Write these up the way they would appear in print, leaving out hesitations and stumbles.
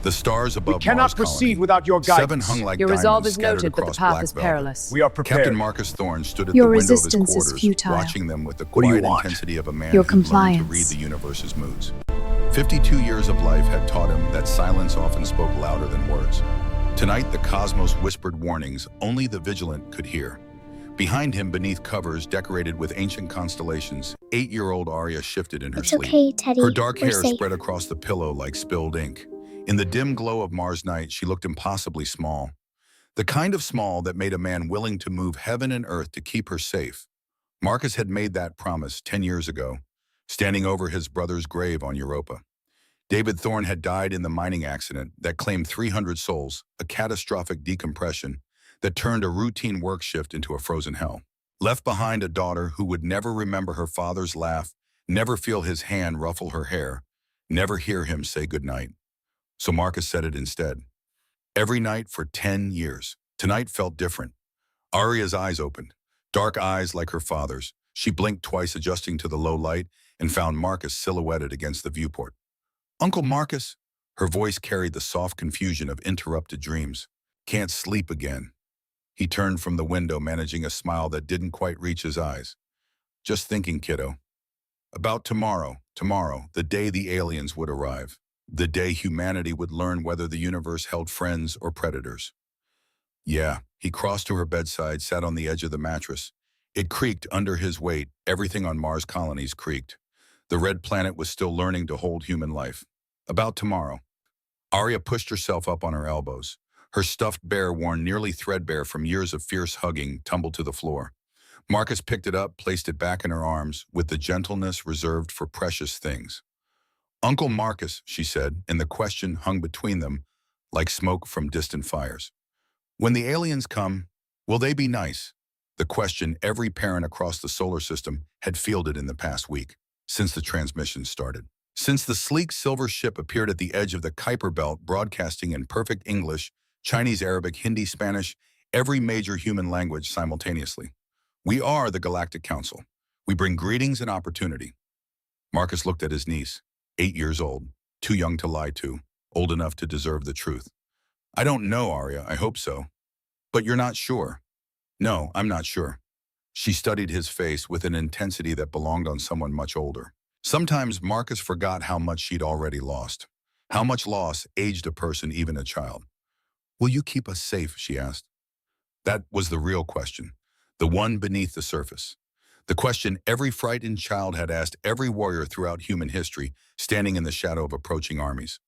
The stars We above cannot Mars proceed colony. without your 7 guidance. hung like Your resolve diamonds is scattered noted, but the across path black is velvet. perilous. We are prepared. Captain Marcus Thorne stood at Your the window of his resistance is quarters, futile. watching them with the What do you quiet want? intensity of a man Your who'd learned to compliance. read the universe's moods. 52 years of life had taught him that silence often spoke louder than words. Tonight, the cosmos whispered warnings only the vigilant could hear. Behind him, beneath covers decorated with ancient constellations, 8-year-old Arya shifted in her It's sleep. okay, Teddy. Her dark We're hair safe. spread across the pillow like spilled ink. In the dim glow of Mars night, she looked impossibly small. The kind of small that made a man willing to move heaven and earth to keep her safe. Marcus had made that promise 10 years ago, standing over his brother's grave on Europa. David Thorne had died in the mining accident that claimed 300 souls, a catastrophic decompression that turned a routine work shift into a frozen hell. Left behind a daughter who would never remember her father's laugh, never feel his hand ruffle her hair, never hear him say goodnight. So Marcus said it instead. Every night for 10 years. Tonight felt different. Arya's eyes opened, dark eyes like her father's. She blinked twice, adjusting to the low light, and found Marcus silhouetted against the viewport. "Uncle Marcus," her voice carried the soft confusion of interrupted dreams. "Can't sleep again." He turned from the window, managing a smile that didn't quite reach his eyes. "Just thinking, kiddo. About tomorrow, the day the aliens would arrive. The day humanity would learn whether the universe held friends or predators." Yeah, he crossed to her bedside, sat on the edge of the mattress. It creaked under his weight. Everything on Mars colonies creaked. The red planet was still learning to hold human life. About tomorrow. Arya pushed herself up on her elbows. Her stuffed bear, worn nearly threadbare from years of fierce hugging, tumbled to the floor. Marcus picked it up, placed it back in her arms with the gentleness reserved for precious things. "Uncle Marcus," she said, and the question hung between them like smoke from distant fires. "When the aliens come, will they be nice?" The question every parent across the solar system had fielded in the past week, since the transmission started. Since the sleek silver ship appeared at the edge of the Kuiper Belt, broadcasting in perfect English, Chinese, Arabic, Hindi, Spanish, every major human language simultaneously. "We are the Galactic Council. We bring greetings and opportunity." Marcus looked at his niece, 8 years old, too young to lie to, old enough to deserve the truth. "I don't know, Arya. I hope so." "But you're not sure." "No, I'm not sure." She studied his face with an intensity that belonged on someone much older. Sometimes Marcus forgot how much she'd already lost. How much loss aged a person, even a child. "Will you keep us safe?" she asked. That was the real question, the one beneath the surface. The question every frightened child had asked every warrior throughout human history, standing in the shadow of approaching armies.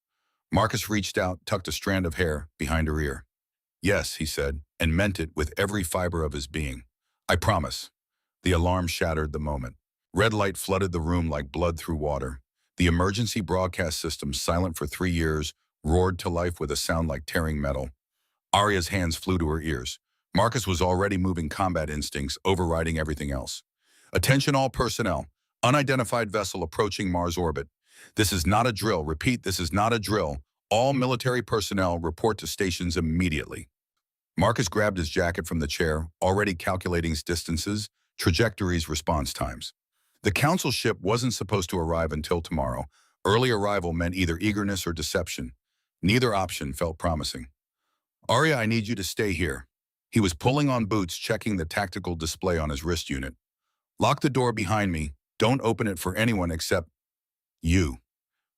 Marcus reached out, tucked a strand of hair behind her ear. "Yes," he said, and meant it with every fiber of his being. "I promise." The alarm shattered the moment. Red light flooded the room like blood through water. The emergency broadcast system, silent for 3 years, roared to life with a sound like tearing metal. Arya's hands flew to her ears. Marcus was already moving combat instincts, overriding everything else. "Attention all personnel. Unidentified vessel approaching Mars orbit. This is not a drill. Repeat, this is not a drill. All military personnel report to stations immediately." Marcus grabbed his jacket from the chair, already calculating distances, trajectories, response times. The council ship wasn't supposed to arrive until tomorrow. Early arrival meant either eagerness or deception. Neither option felt promising. "Arya, I need you to stay here." He was pulling on boots, checking the tactical display on his wrist unit. "Lock the door behind me. Don't open it for anyone except you."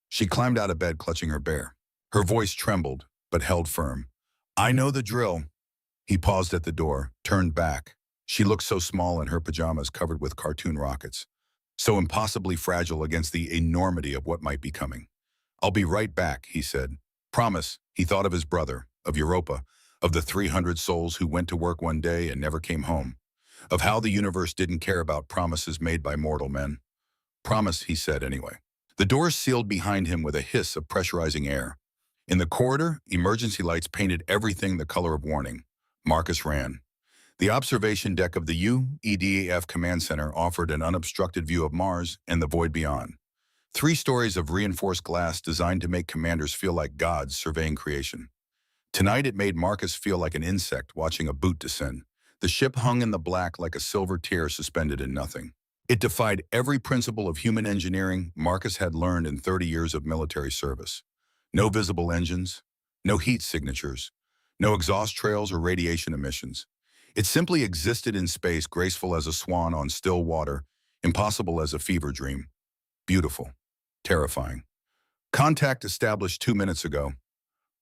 She climbed out of bed, clutching her bear. Her voice trembled, but held firm. "I know the drill." He paused at the door, turned back. She looked so small in her pajamas covered with cartoon rockets, so impossibly fragile against the enormity of what might be coming. "I'll be right back," he said. Promise. He thought of his brother, of Europa, of the 300 souls who went to work one day and never came home, of how the universe didn't care about promises made by mortal men. "Promise," he said anyway. The doors sealed behind him with a hiss of pressurizing air. In the corridor, emergency lights painted everything the color of warning. Marcus ran. The observation deck of the UEDAF Command Center offered an unobstructed view of Mars and the void beyond. 3 stories of reinforced glass designed to make commanders feel like gods surveying creation. Tonight it made Marcus feel like an insect watching a boot descend. The ship hung in the black like a silver tear suspended in nothing. It defied every principle of human engineering Marcus had learned in 30 years of military service. No visible engines, No heat signatures, no exhaust trails or radiation emissions. It simply existed in space, graceful as a swan on still water, impossible as a fever dream. Beautiful. Terrifying. Contact established 2 minutes ago.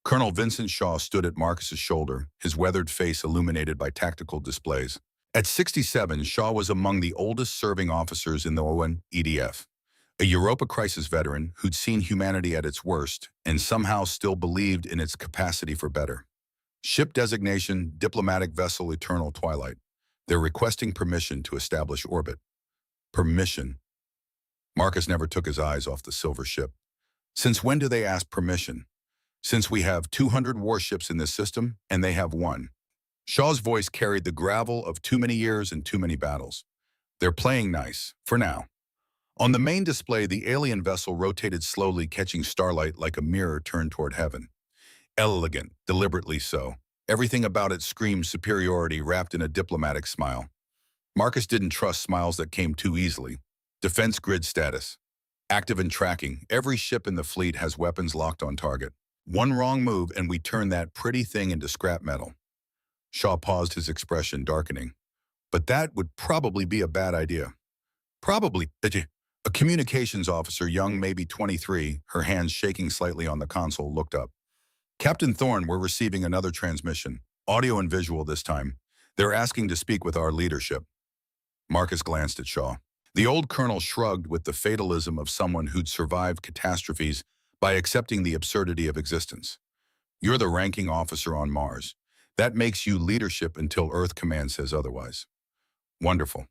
Colonel Vincent Shaw stood at Marcus's shoulder, his weathered face illuminated by tactical displays. At 67, Shaw was among the oldest serving officers in the UN EDF, a Europa crisis veteran who'd seen humanity at its worst and somehow still believed in its capacity for better. Ship designation, diplomatic vessel Eternal Twilight. They're requesting permission to establish orbit. Permission. Marcus never took his eyes off the silver ship. Since when do they ask permission? Since we have 200 warships in this system, and they have one. Shaw's voice carried the gravel of too many years and too many battles. They're playing nice, for now. On the main display, the alien vessel rotated slowly, catching starlight like a mirror turned toward heaven. Elegant, deliberately so. Everything about it screamed superiority wrapped in a diplomatic smile. Marcus didn't trust smiles that came too easily. Defense grid status. Active and tracking. Every ship in the fleet has weapons locked on target. One wrong move and we turn that pretty thing into scrap metal. Shaw paused, his expression darkening. But that would probably be a bad idea. Probably. A communications officer, young, maybe 23, her hands shaking slightly on the console, looked up. Captain Thorne, we're receiving another transmission. Audio and visual this time. They're asking to speak with our leadership. Marcus glanced at Shaw. The old colonel shrugged with the fatalism of someone who'd survived catastrophes by accepting the absurdity of existence. You're the ranking officer on Mars. That makes you leadership until Earth Command says otherwise. Wonderful.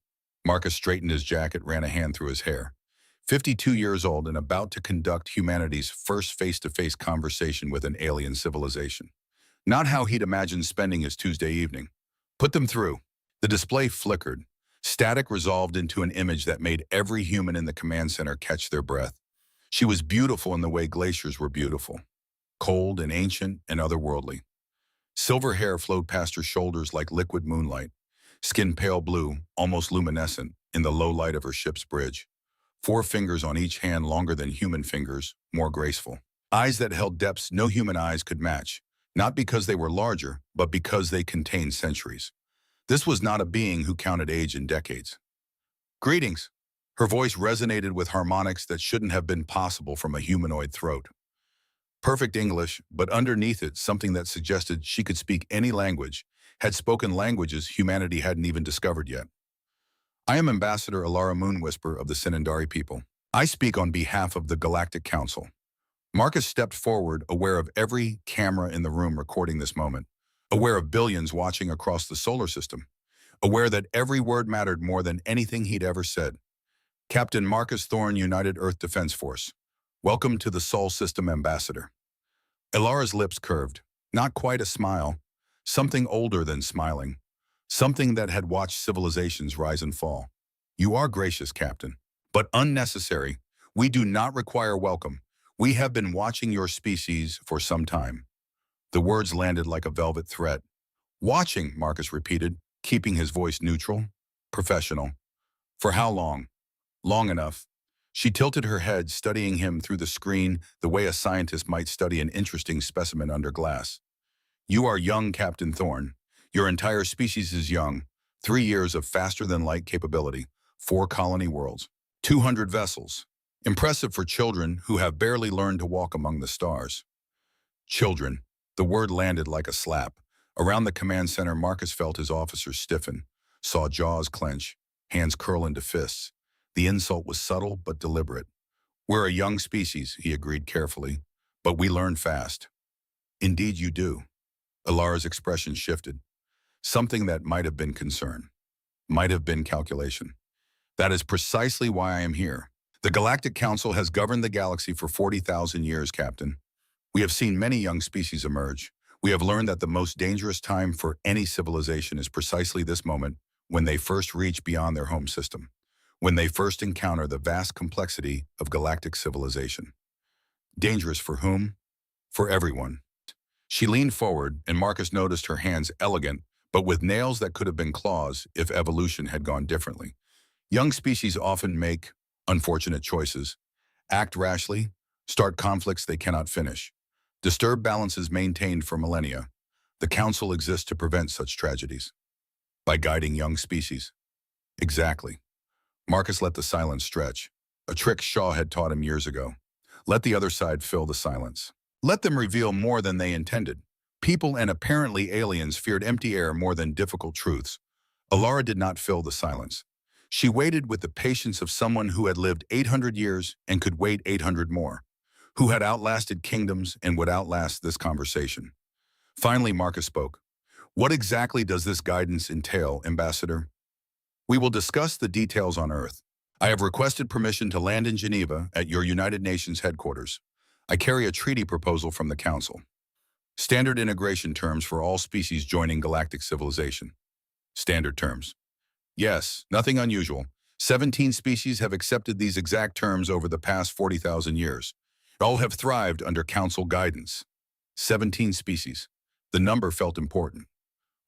Marcus straightened his jacket, ran a hand through his hair. 52 years old and about to conduct humanity's first face-to-face conversation with an alien civilization. Not how he'd imagined spending his Tuesday evening. Put them through. The display flickered. Static resolved into an image that made every human in the command center catch their breath. She was beautiful in the way glaciers were beautiful. Cold and ancient and otherworldly. Silver hair flowed past her shoulders like liquid moonlight. Skin pale blue, almost luminescent, in the low light of her ship's bridge. 4 fingers on each hand, longer than human fingers, more graceful. Eyes that held depths no human eyes could match, not because they were larger, but because they contained centuries. This was not a being who counted age in decades. Greetings. Her voice resonated with harmonics that shouldn't have been possible from a humanoid throat. Perfect English, but underneath it something that suggested she could speak any language, had spoken languages humanity hadn't even discovered yet. I am Ambassador Alara Moonwhisper of the Sinandari people. I speak on behalf of the Galactic Council. Marcus stepped forward, aware of every camera in the room recording this moment, aware of billions watching across the solar system, aware that every word mattered more than anything he'd ever said. Captain Marcus Thorne, United Earth Defense Force. Welcome to the Sol System, Ambassador. Alara's lips curved. Not quite a smile. Something older than smiling. Something that had watched civilizations rise and fall. You are gracious, Captain, but unnecessary. We do not require welcome. We have been watching your species for some time. The words landed like a velvet threat. Watching, Marcus repeated, keeping his voice neutral, professional. For how long? Long enough. She tilted her head, studying him through the screen the way a scientist might study an interesting specimen under glass. You are young, Captain Thorne. Your entire species is young. 3 years of faster-than-light capability. 4 colony worlds. 200 vessels. Impressive for children who have barely learned to walk among the stars. Children. The word landed like a slap. Around the command center, Marcus felt his officers stiffen, saw jaws clench, hands curl into fists. The insult was subtle but deliberate. We're a young species, he agreed carefully, but we learn fast. Indeed you do. Alara's expression shifted. Something that might have been concern, might have been calculation. That is precisely why I am here. The Galactic Council has governed the galaxy for 40,000 years, Captain. We have seen many young species emerge. We have learned that the most dangerous time for any civilization is precisely this moment, when they first reach beyond their home system, when they first encounter the vast complexity of galactic civilization. Dangerous for whom? For everyone. She leaned forward, and Marcus noticed her hands elegant, but with nails that could have been claws if evolution had gone differently. Young species often make unfortunate choices, act rashly, start conflicts they cannot finish. Disturbed balances maintained for millennia. The Council exists to prevent such tragedies. By guiding young species. Exactly. Marcus let the silence stretch. A trick Shaw had taught him years ago. Let the other side fill the silence. Let them reveal more than they intended. People and apparently aliens feared empty air more than difficult truths. Alara did not fill the silence. She waited with the patience of someone who had lived 800 years and could wait 800 more, who had outlasted kingdoms and would outlast this conversation. Finally, Marcus spoke. What exactly does this guidance entail, Ambassador? We will discuss the details on Earth. I have requested permission to land in Geneva at your United Nations headquarters. I carry a treaty proposal from the Council. Standard integration terms for all species joining galactic civilization. Standard terms. Yes, nothing unusual. 17 species have accepted these exact terms over the past 40,000 years. All have thrived under Council guidance. 17 species. The number felt important.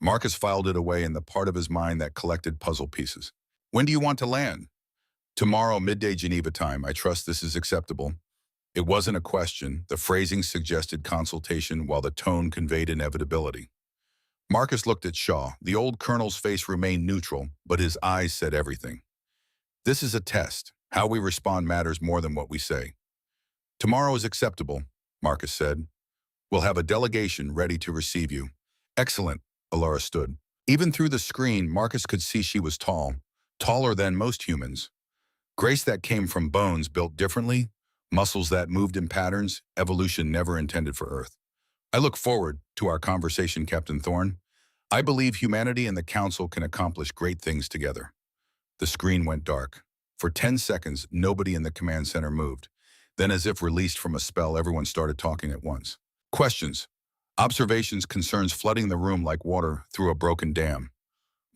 Marcus filed it away in the part of his mind that collected puzzle pieces. When do you want to land? Tomorrow, midday Geneva time. I trust this is acceptable. It wasn't a question. The phrasing suggested consultation while the tone conveyed inevitability. Marcus looked at Shaw. The old colonel's face remained neutral, but his eyes said everything. This is a test. How we respond matters more than what we say. Tomorrow is acceptable, Marcus said. We'll have a delegation ready to receive you. Excellent, Alara stood. Even through the screen, Marcus could see she was tall, taller than most humans. Grace that came from bones built differently, muscles that moved in patterns evolution never intended for Earth. I look forward to our conversation, Captain Thorne. I believe humanity and the Council can accomplish great things together. The screen went dark. For 10 seconds, nobody in the command center moved. Then, as if released from a spell, everyone started talking at once. Questions. Observations, concerns flooding the room like water through a broken dam.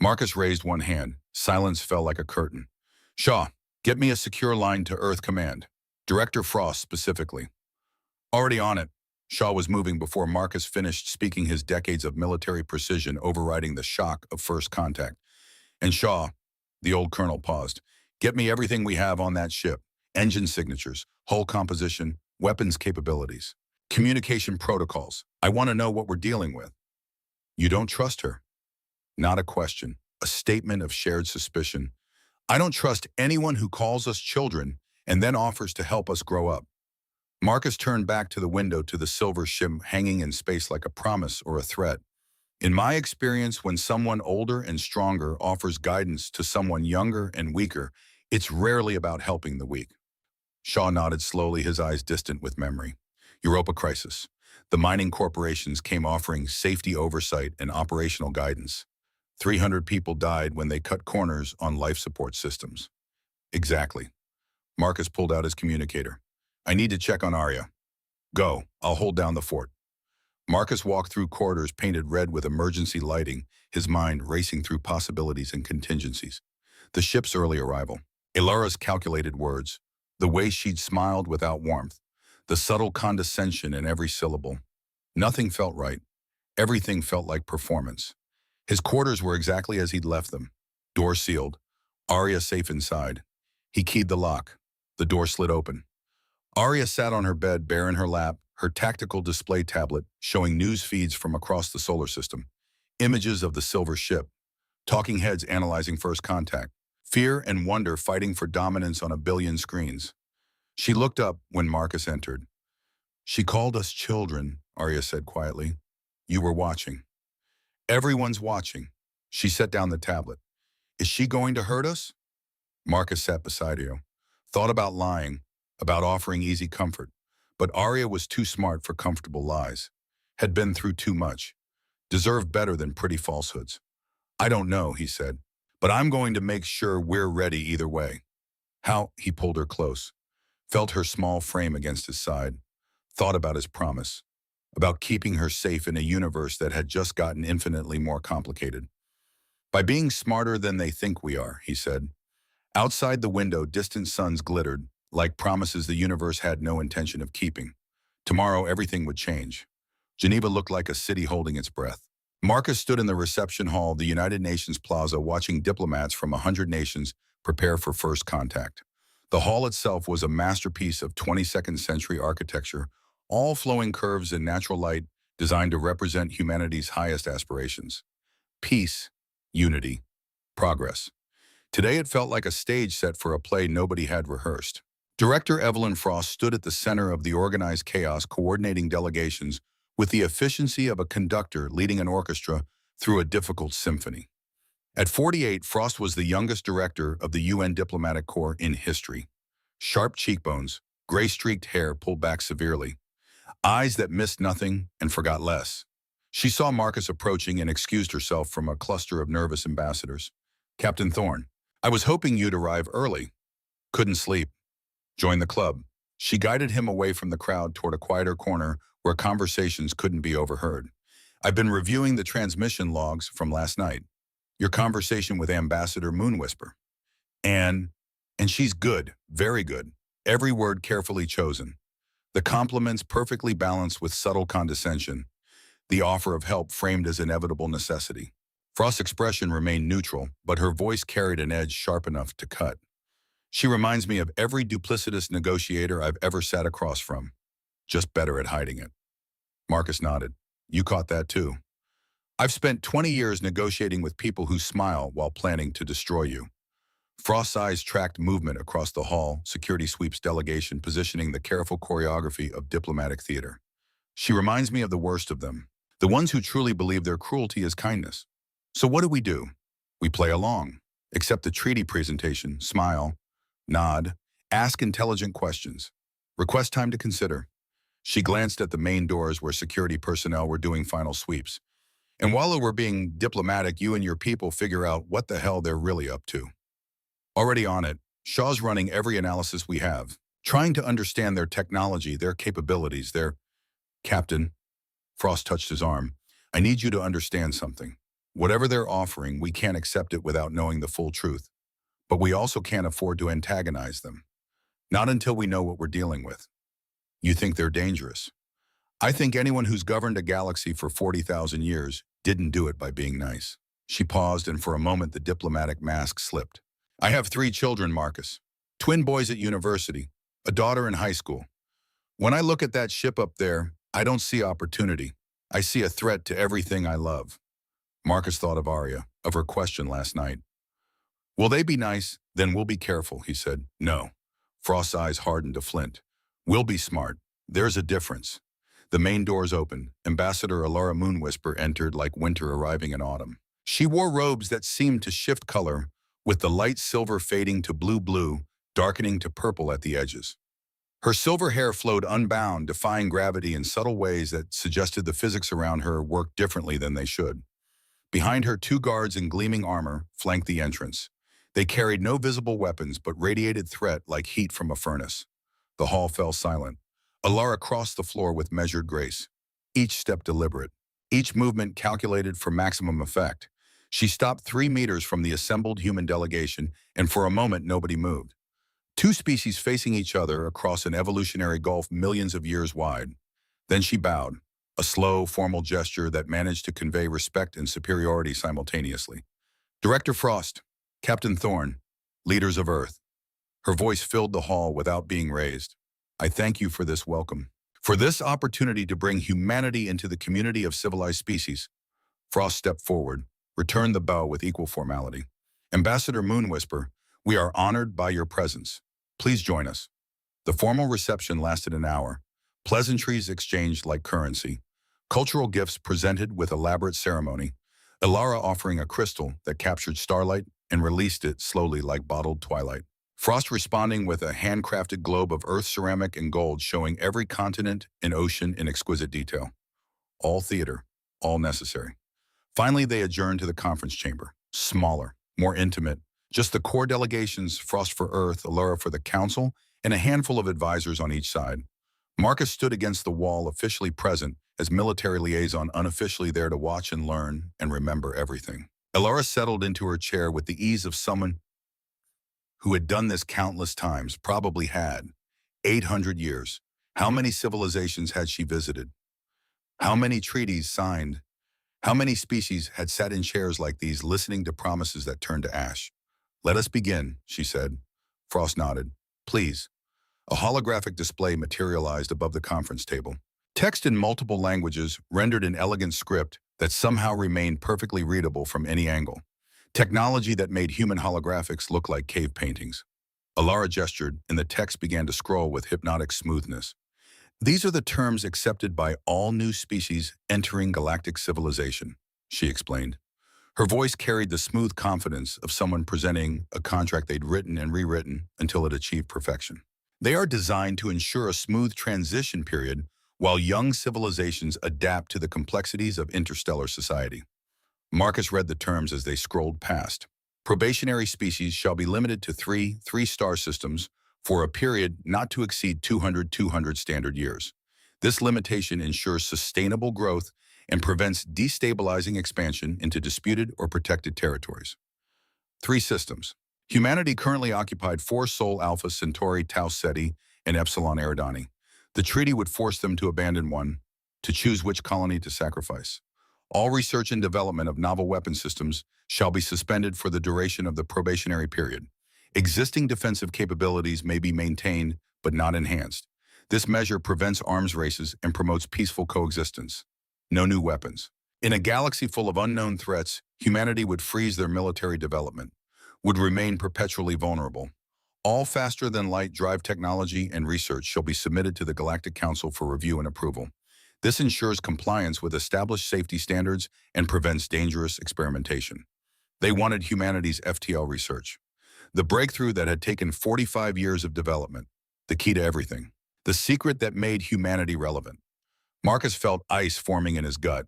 Marcus raised one hand. Silence fell like a curtain. Shaw, get me a secure line to Earth Command. Director Frost specifically. Already on it. Shaw was moving before Marcus finished speaking, his decades of military precision overriding the shock of first contact. And Shaw, the old colonel paused. Get me everything we have on that ship. Engine signatures, hull composition, weapons capabilities, communication protocols. I want to know what we're dealing with. You don't trust her? Not a question, a statement of shared suspicion. I don't trust anyone who calls us children and then offers to help us grow up. Marcus turned back to the window to the silver ship hanging in space like a promise or a threat. In my experience, when someone older and stronger offers guidance to someone younger and weaker, it's rarely about helping the weak. Shaw nodded slowly, his eyes distant with memory. Europa crisis. The mining corporations came offering safety oversight and operational guidance. 300 people died when they cut corners on life support systems. Exactly. Marcus pulled out his communicator. I need to check on Arya. Go, I'll hold down the fort. Marcus walked through corridors painted red with emergency lighting, his mind racing through possibilities and contingencies. The ship's early arrival. Alara's calculated words. The way she'd smiled without warmth. The subtle condescension in every syllable. Nothing felt right. Everything felt like performance. His quarters were exactly as he'd left them. Door sealed. Arya safe inside. He keyed the lock. The door slid open. Arya sat on her bed, bare in her lap, her tactical display tablet showing news feeds from across the solar system. Images of the silver ship. Talking heads analyzing first contact. Fear and wonder fighting for dominance on a billion screens. She looked up when Marcus entered. She called us children, Arya said quietly. You were watching. Everyone's watching. She set down the tablet. Is she going to hurt us? Marcus sat beside her. Thought about lying, about offering easy comfort. But Arya was too smart for comfortable lies. Had been through too much. Deserved better than pretty falsehoods. I don't know, he said. But I'm going to make sure we're ready either way. How? He pulled her close. Felt her small frame against his side. Thought about his promise. About keeping her safe in a universe that had just gotten infinitely more complicated. By being smarter than they think we are, he said. Outside the window, distant suns glittered, like promises the universe had no intention of keeping. Tomorrow, everything would change. Geneva looked like a city holding its breath. Marcus stood in the reception hall of the United Nations Plaza watching diplomats from 100 nations prepare for first contact. The hall itself was a masterpiece of 22nd century architecture, all flowing curves in natural light designed to represent humanity's highest aspirations. Peace, unity, progress. Today it felt like a stage set for a play nobody had rehearsed. Director Evelyn Frost stood at the center of the organized chaos, coordinating delegations with the efficiency of a conductor leading an orchestra through a difficult symphony. At 48, Frost was the youngest director of the UN Diplomatic Corps in history. Sharp cheekbones, gray-streaked hair pulled back severely, eyes that missed nothing and forgot less. She saw Marcus approaching and excused herself from a cluster of nervous ambassadors. "Captain Thorne, I was hoping you'd arrive early. Couldn't sleep. Join the club." She guided him away from the crowd toward a quieter corner where conversations couldn't be overheard. "I've been reviewing the transmission logs from last night. Your conversation with Ambassador Moonwhisper. And she's good, very good. Every word carefully chosen. The compliments perfectly balanced with subtle condescension. The offer of help framed as inevitable necessity." Frost's expression remained neutral, but her voice carried an edge sharp enough to cut. "She reminds me of every duplicitous negotiator I've ever sat across from. Just better at hiding it." Marcus nodded. "You caught that too. I've spent 20 years negotiating with people who smile while planning to destroy you." Frost's eyes tracked movement across the hall, security sweeps delegation positioning the careful choreography of diplomatic theater. "She reminds me of the worst of them, the ones who truly believe their cruelty is kindness. So what do? We play along, accept the treaty presentation, smile, nod, ask intelligent questions, request time to consider." She glanced at the main doors where security personnel were doing final sweeps. "And while we're being diplomatic, you and your people figure out what the hell they're really up to." "Already on it. Shaw's running every analysis we have, trying to understand their technology, their capabilities, their—" "Captain," Frost touched his arm, "I need you to understand something. Whatever they're offering, we can't accept it without knowing the full truth. But we also can't afford to antagonize them. Not until we know what we're dealing with." "You think they're dangerous?" "I think anyone who's governed a galaxy for 40,000 years didn't do it by being nice." She paused, and for a moment the diplomatic mask slipped. "I have 3 children, Marcus. Twin boys at university, a daughter in high school. When I look at that ship up there, I don't see opportunity. I see a threat to everything I love." Marcus thought of Arya, of her question last night. "Will they be nice? Then we'll be careful," he said. "No." Frost's eyes hardened to flint. "We'll be smart. There's a difference." The main doors opened. Ambassador Alara Moonwhisper entered like winter arriving in autumn. She wore robes that seemed to shift color, with the light silver fading to blue, darkening to purple at the edges. Her silver hair flowed unbound, defying gravity in subtle ways that suggested the physics around her worked differently than they should. Behind her, 2 guards in gleaming armor flanked the entrance. They carried no visible weapons, but radiated threat like heat from a furnace. The hall fell silent. Alara crossed the floor with measured grace, each step deliberate, each movement calculated for maximum effect. She stopped 3 meters from the assembled human delegation, and for a moment nobody moved. 2 species facing each other across an evolutionary gulf millions of years wide. Then she bowed, a slow, formal gesture that managed to convey respect and superiority simultaneously. "Director Frost, Captain Thorne, leaders of Earth." Her voice filled the hall without being raised. "I thank you for this welcome, for this opportunity to bring humanity into the community of civilized species." Frost stepped forward, returned the bow with equal formality. "Ambassador Moonwhisper, we are honored by your presence. Please join us." The formal reception lasted an hour. Pleasantries exchanged like currency. Cultural gifts presented with elaborate ceremony. Alara offering a crystal that captured starlight and released it slowly like bottled twilight. Frost responding with a handcrafted globe of earth ceramic and gold showing every continent and ocean in exquisite detail. All theater, all necessary. Finally, they adjourned to the conference chamber. Smaller, more intimate. Just the core delegations, Frost for Earth, Alara for the Council, and a handful of advisors on each side. Marcus stood against the wall, officially present, as military liaison unofficially there to watch and learn and remember everything. Alara settled into her chair with the ease of someone who had done this countless times, probably had. 800 years. How many civilizations had she visited? How many treaties signed? How many species had sat in chairs like these, listening to promises that turned to ash? "Let us begin," she said. Frost nodded. "Please." A holographic display materialized above the conference table. Text in multiple languages rendered in elegant script that somehow remained perfectly readable from any angle. Technology that made human holographics look like cave paintings. Alara gestured, and the text began to scroll with hypnotic smoothness. These are the terms accepted by all new species entering galactic civilization, she explained. Her voice carried the smooth confidence of someone presenting a contract they'd written and rewritten until it achieved perfection. They are designed to ensure a smooth transition period while young civilizations adapt to the complexities of interstellar society. Marcus read the terms as they scrolled past. Probationary species shall be limited to three-star systems for a period not to exceed 200 standard years. This limitation ensures sustainable growth and prevents destabilizing expansion into disputed or protected territories. 3 systems. Humanity currently occupied 4 Sol Alpha Centauri Tau Ceti and Epsilon Eridani. The treaty would force them to abandon one, to choose which colony to sacrifice. All research and development of novel weapon systems shall be suspended for the duration of the probationary period. Existing defensive capabilities may be maintained, but not enhanced. This measure prevents arms races and promotes peaceful coexistence. No new weapons. In a galaxy full of unknown threats, humanity would freeze their military development, would remain perpetually vulnerable. All faster-than-light drive technology and research shall be submitted to the Galactic Council for review and approval. This ensures compliance with established safety standards and prevents dangerous experimentation. They wanted humanity's FTL research. The breakthrough that had taken 45 years of development, the key to everything. The secret that made humanity relevant. Marcus felt ice forming in his gut.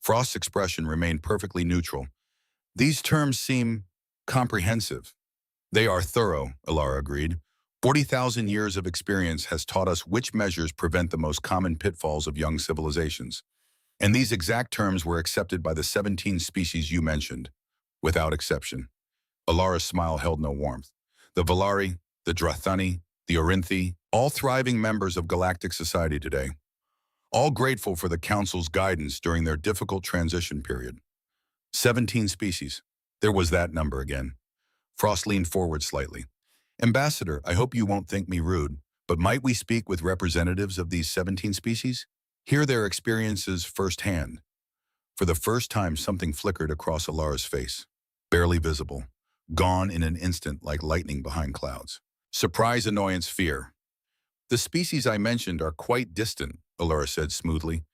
Frost's expression remained perfectly neutral. These terms seem comprehensive. They are thorough, Alara agreed. 40,000 years of experience has taught us which measures prevent the most common pitfalls of young civilizations. And these exact terms were accepted by the 17 species you mentioned, without exception. Alara's smile held no warmth. The Valari, the Drathani, the Orinthi, all thriving members of galactic society today. All grateful for the Council's guidance during their difficult transition period. 17 species. There was that number again. Frost leaned forward slightly. Ambassador, I hope you won't think me rude, but might we speak with representatives of these 17 species? Hear their experiences firsthand. For the first time, something flickered across Alara's face. Barely visible. Gone in an instant like lightning behind clouds. Surprise, annoyance, fear. The species I mentioned are quite distant, Alara said smoothly.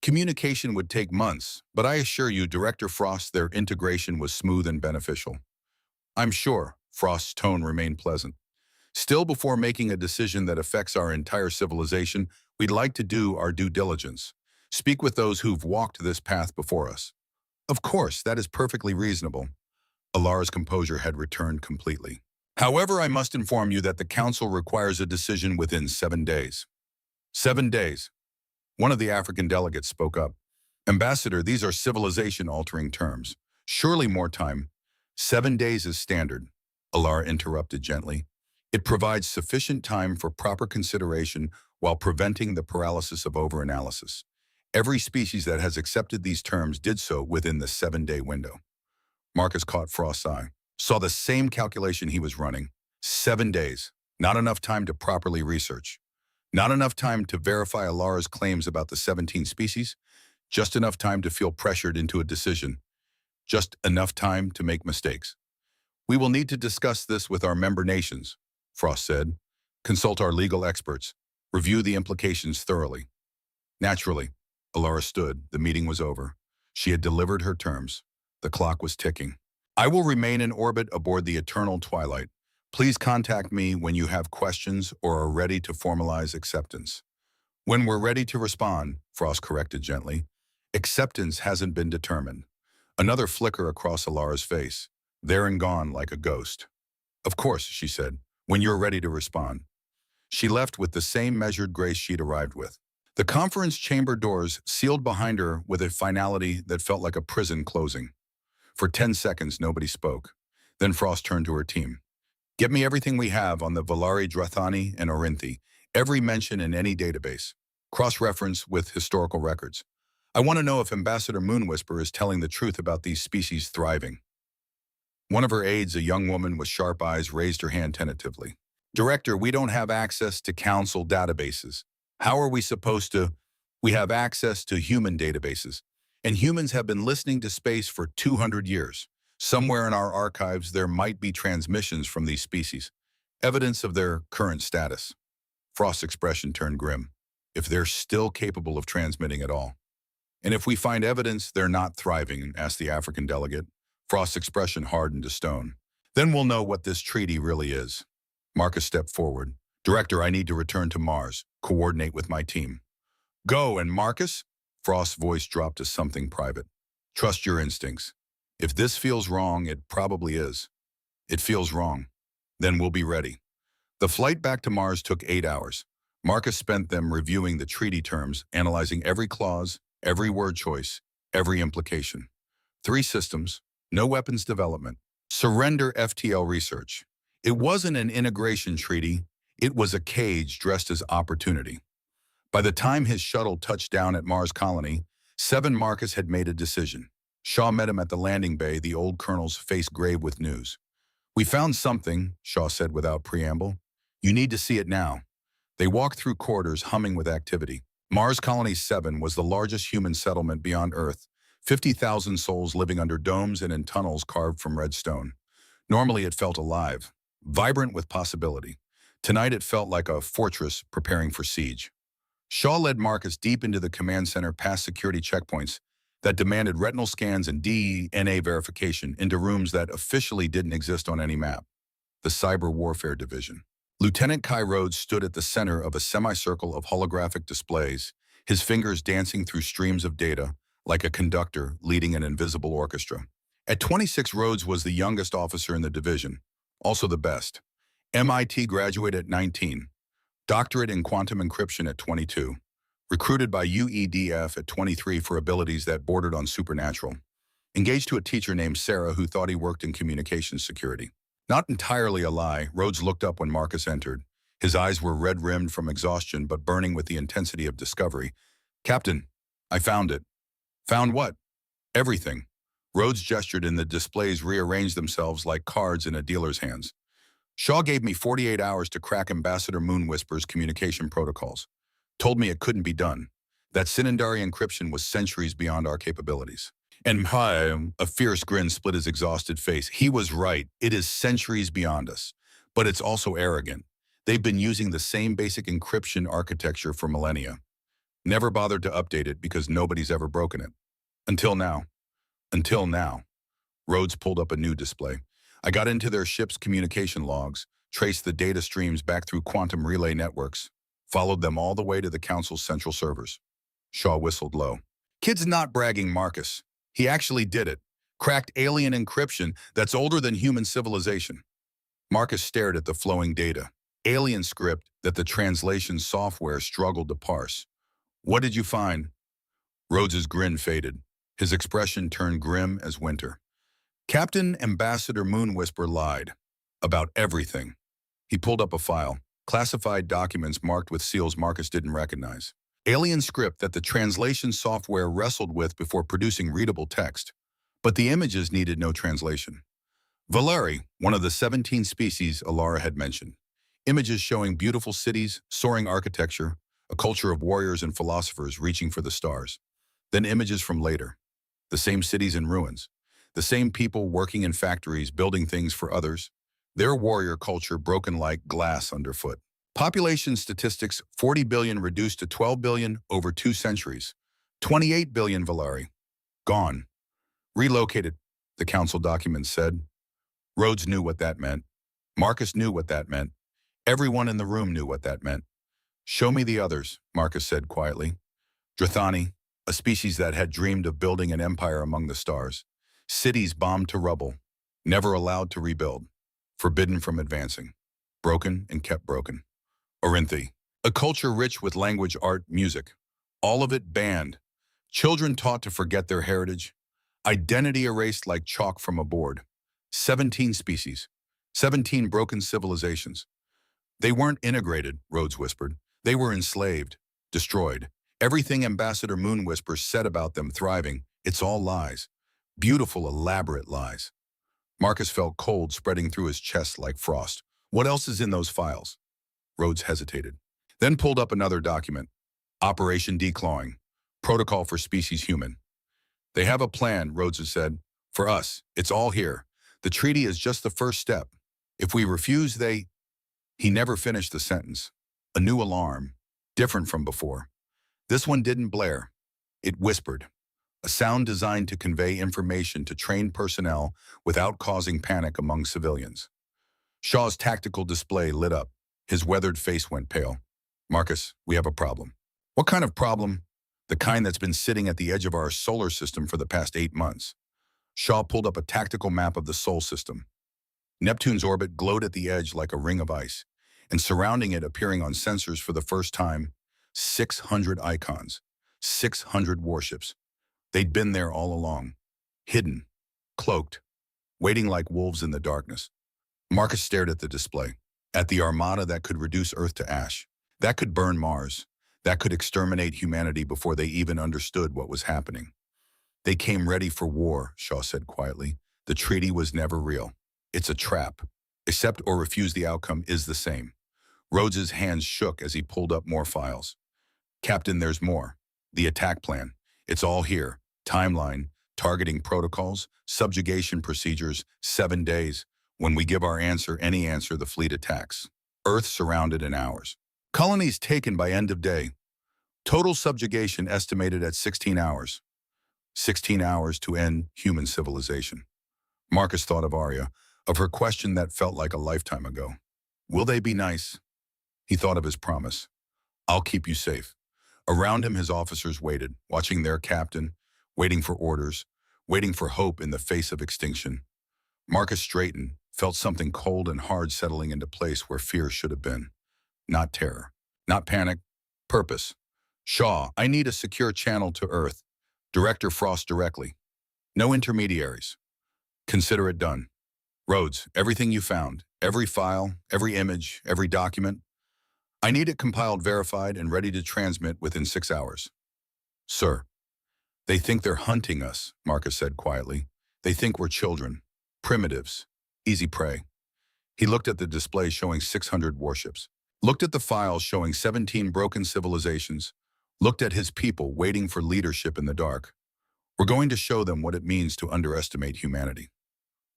Communication would take months, but I assure you, Director Frost, their integration was smooth and beneficial. I'm sure, Frost's tone remained pleasant. Still, before making a decision that affects our entire civilization, we'd like to do our due diligence. Speak with those who've walked this path before us. Of course, that is perfectly reasonable. Alara's composure had returned completely. However, I must inform you that the Council requires a decision within 7 days. 7 days. One of the African delegates spoke up. Ambassador, these are civilization-altering terms. Surely more time. 7 days is standard, Alara interrupted gently. It provides sufficient time for proper consideration while preventing the paralysis of overanalysis. Every species that has accepted these terms did so within the 7-day window. Marcus caught Frost's eye, saw the same calculation he was running. 7 days. Not enough time to properly research. Not enough time to verify Alara's claims about the 17 species. Just enough time to feel pressured into a decision. Just enough time to make mistakes. We will need to discuss this with our member nations, Frost said. Consult our legal experts. Review the implications thoroughly. Naturally, Alara stood. The meeting was over. She had delivered her terms. The clock was ticking. I will remain in orbit aboard the Eternal Twilight. Please contact me when you have questions or are ready to formalize acceptance. When we're ready to respond, Frost corrected gently. Acceptance hasn't been determined. Another flicker across Alara's face. There and gone like a ghost. Of course, she said, when you're ready to respond. She left with the same measured grace she'd arrived with. The conference chamber doors sealed behind her with a finality that felt like a prison closing. For 10 seconds, nobody spoke. Then Frost turned to her team. Get me everything we have on the Valari, Drathani, and Orinthi. Every mention in any database. Cross-reference with historical records. I want to know if Ambassador Moonwhisper is telling the truth about these species thriving. One of her aides, a young woman with sharp eyes, raised her hand tentatively. Director, we don't have access to council databases. How are we supposed to? We have access to human databases. And humans have been listening to space for 200 years. Somewhere in our archives, there might be transmissions from these species, evidence of their current status. Frost's expression turned grim. If they're still capable of transmitting at all. And if we find evidence they're not thriving, asked the African delegate. Frost's expression hardened to stone. Then we'll know what this treaty really is. Marcus stepped forward. Director, I need to return to Mars. Coordinate with my team. Go, and Marcus? Frost's voice dropped to something private. Trust your instincts. If this feels wrong, it probably is. It feels wrong. Then we'll be ready. The flight back to Mars took 8 hours. Marcus spent them reviewing the treaty terms, analyzing every clause, every word choice, every implication. 3 systems, no weapons development, surrender FTL research. It wasn't an integration treaty, it was a cage dressed as opportunity. By the time his shuttle touched down at Mars Colony, 7 Marcus had made a decision. Shaw met him at the landing bay, the old colonel's face grave with news. We found something, Shaw said without preamble. You need to see it now. They walked through corridors humming with activity. Mars Colony 7 was the largest human settlement beyond Earth, 50,000 souls living under domes and in tunnels carved from red stone. Normally it felt alive, vibrant with possibility. Tonight it felt like a fortress preparing for siege. Shaw led Marcus deep into the command center past security checkpoints that demanded retinal scans and DNA verification into rooms that officially didn't exist on any map. The Cyber Warfare Division. Lieutenant Kai Rhodes stood at the center of a semicircle of holographic displays, his fingers dancing through streams of data like a conductor leading an invisible orchestra. At 26, Rhodes was the youngest officer in the division, also the best. MIT graduate at 19, doctorate in quantum encryption at 22, recruited by UEDF at 23 for abilities that bordered on supernatural, engaged to a teacher named Sarah who thought he worked in communications security. Not entirely a lie, Rhodes looked up when Marcus entered. His eyes were red-rimmed from exhaustion but burning with the intensity of discovery. Captain, I found it. Found what? Everything. Rhodes gestured and the displays rearranged themselves like cards in a dealer's hands. Shaw gave me 48 hours to crack Ambassador Moonwhisper's communication protocols. Told me it couldn't be done. That Synandari encryption was centuries beyond our capabilities. And a fierce grin split his exhausted face. He was right. It is centuries beyond us. But it's also arrogant. They've been using the same basic encryption architecture for millennia. Never bothered to update it because nobody's ever broken it. Until now. Until now. Rhodes pulled up a new display. I got into their ship's communication logs, traced the data streams back through quantum relay networks, followed them all the way to the Council's central servers. Shaw whistled low. Kid's not bragging, Marcus. He actually did it. Cracked alien encryption that's older than human civilization. Marcus stared at the flowing data. Alien script that the translation software struggled to parse. What did you find? Rhodes's grin faded. His expression turned grim as winter. Captain Ambassador Moonwhisper lied. About everything. He pulled up a file. Classified documents marked with seals Marcus didn't recognize. Alien script that the translation software wrestled with before producing readable text. But the images needed no translation. Valeri, one of the 17 species Alara had mentioned. Images showing beautiful cities, soaring architecture, a culture of warriors and philosophers reaching for the stars. Then images from later. The same cities in ruins. The same people working in factories, building things for others. Their warrior culture broken like glass underfoot. Population statistics, 40 billion reduced to 12 billion over 2 centuries. 28 billion Valeri. Gone. Relocated, the council documents said. Rhodes knew what that meant. Marcus knew what that meant. Everyone in the room knew what that meant. Show me the others, Marcus said quietly. Drathani, a species that had dreamed of building an empire among the stars. Cities bombed to rubble. Never allowed to rebuild. Forbidden from advancing. Broken and kept broken. Orinthi, a culture rich with language, art, music. All of it banned. Children taught to forget their heritage. Identity erased like chalk from a board. 17 species. 17 broken civilizations. They weren't integrated, Rhodes whispered. They were enslaved, destroyed. Everything Ambassador Moonwhisper said about them thriving, it's all lies. Beautiful, elaborate lies. Marcus felt cold spreading through his chest like frost. What else is in those files? Rhodes hesitated, then pulled up another document. Operation Declawing. Protocol for Species Human. They have a plan, Rhodes said. For us, it's all here. The treaty is just the first step. If we refuse, they... He never finished the sentence. A new alarm, different from before. This one didn't blare. It whispered, a sound designed to convey information to trained personnel without causing panic among civilians. Shaw's tactical display lit up. His weathered face went pale. Marcus, we have a problem. What kind of problem? The kind that's been sitting at the edge of our solar system for the past 8 months. Shaw pulled up a tactical map of the Sol system. Neptune's orbit glowed at the edge like a ring of ice, and surrounding it, appearing on sensors for the first time, 600 icons, 600 warships. They'd been there all along, hidden, cloaked, waiting like wolves in the darkness. Marcus stared at the display, at the armada that could reduce Earth to ash, that could burn Mars, that could exterminate humanity before they even understood what was happening. They came ready for war, Shaw said quietly. The treaty was never real. It's a trap. Accept or refuse, the outcome is the same. Rhodes's hands shook as he pulled up more files. Captain, there's more. The attack plan. It's all here. Timeline, targeting protocols, subjugation procedures, 7 days. When we give our answer, any answer, the fleet attacks. Earth surrounded in hours. Colonies taken by end of day. Total subjugation estimated at 16 hours. 16 hours to end human civilization. Marcus thought of Arya, of her question that felt like a lifetime ago. Will they be nice? He thought of his promise. I'll keep you safe. Around him, his officers waited, watching their captain, waiting for orders, waiting for hope in the face of extinction. Marcus straightened, felt something cold and hard settling into place where fear should have been. Not terror, not panic, purpose. Shaw, I need a secure channel to Earth. Director Frost directly. No intermediaries. Consider it done. Rhodes, everything you found, every file, every image, every document. I need it compiled, verified, and ready to transmit within 6 hours. Sir. They think they're hunting us, Marcus said quietly. They think we're children, primitives, easy prey. He looked at the display showing 600 warships, looked at the files showing 17 broken civilizations, looked at his people waiting for leadership in the dark. We're going to show them what it means to underestimate humanity.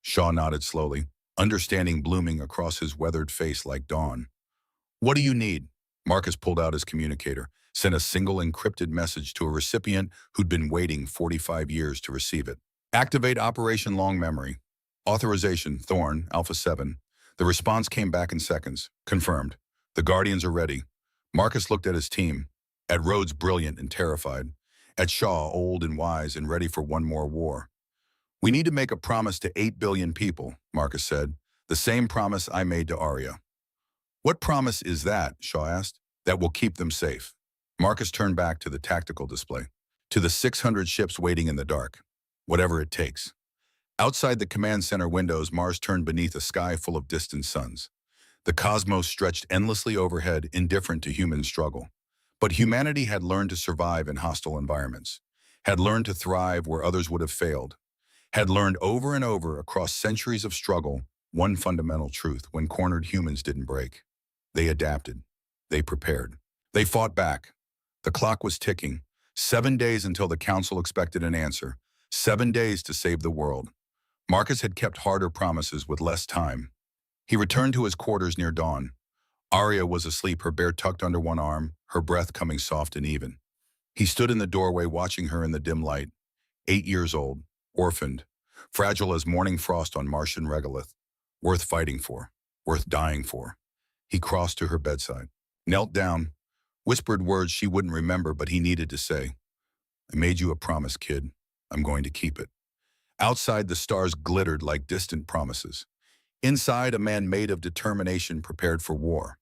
Shaw nodded slowly, understanding blooming across his weathered face like dawn. What do you need? Marcus pulled out his communicator, sent a single encrypted message to a recipient who'd been waiting 45 years to receive it. Activate Operation Long Memory. Authorization, Thorn, Alpha 7. The response came back in seconds. Confirmed. The Guardians are ready. Marcus looked at his team, at Rhodes brilliant and terrified, at Shaw old and wise and ready for one more war. We need to make a promise to 8 billion people, Marcus said, the same promise I made to Arya. What promise is that, Shaw asked, that will keep them safe? Marcus turned back to the tactical display, to the 600 ships waiting in the dark, whatever it takes. Outside the command center windows, Mars turned beneath a sky full of distant suns. The cosmos stretched endlessly overhead, indifferent to human struggle. But humanity had learned to survive in hostile environments, had learned to thrive where others would have failed, had learned over and over across centuries of struggle one fundamental truth: when cornered, humans didn't break. They adapted. They prepared. They fought back. The clock was ticking. 7 days until the council expected an answer. 7 days to save the world. Marcus had kept harder promises with less time. He returned to his quarters near dawn. Arya was asleep, her bear tucked under one arm, her breath coming soft and even. He stood in the doorway watching her in the dim light. 8 years old, orphaned, fragile as morning frost on Martian regolith. Worth fighting for, worth dying for. He crossed to her bedside, knelt down, whispered words she wouldn't remember but he needed to say. I made you a promise, kid. I'm going to keep it. Outside, the stars glittered like distant promises. Inside, a man made of determination prepared for war.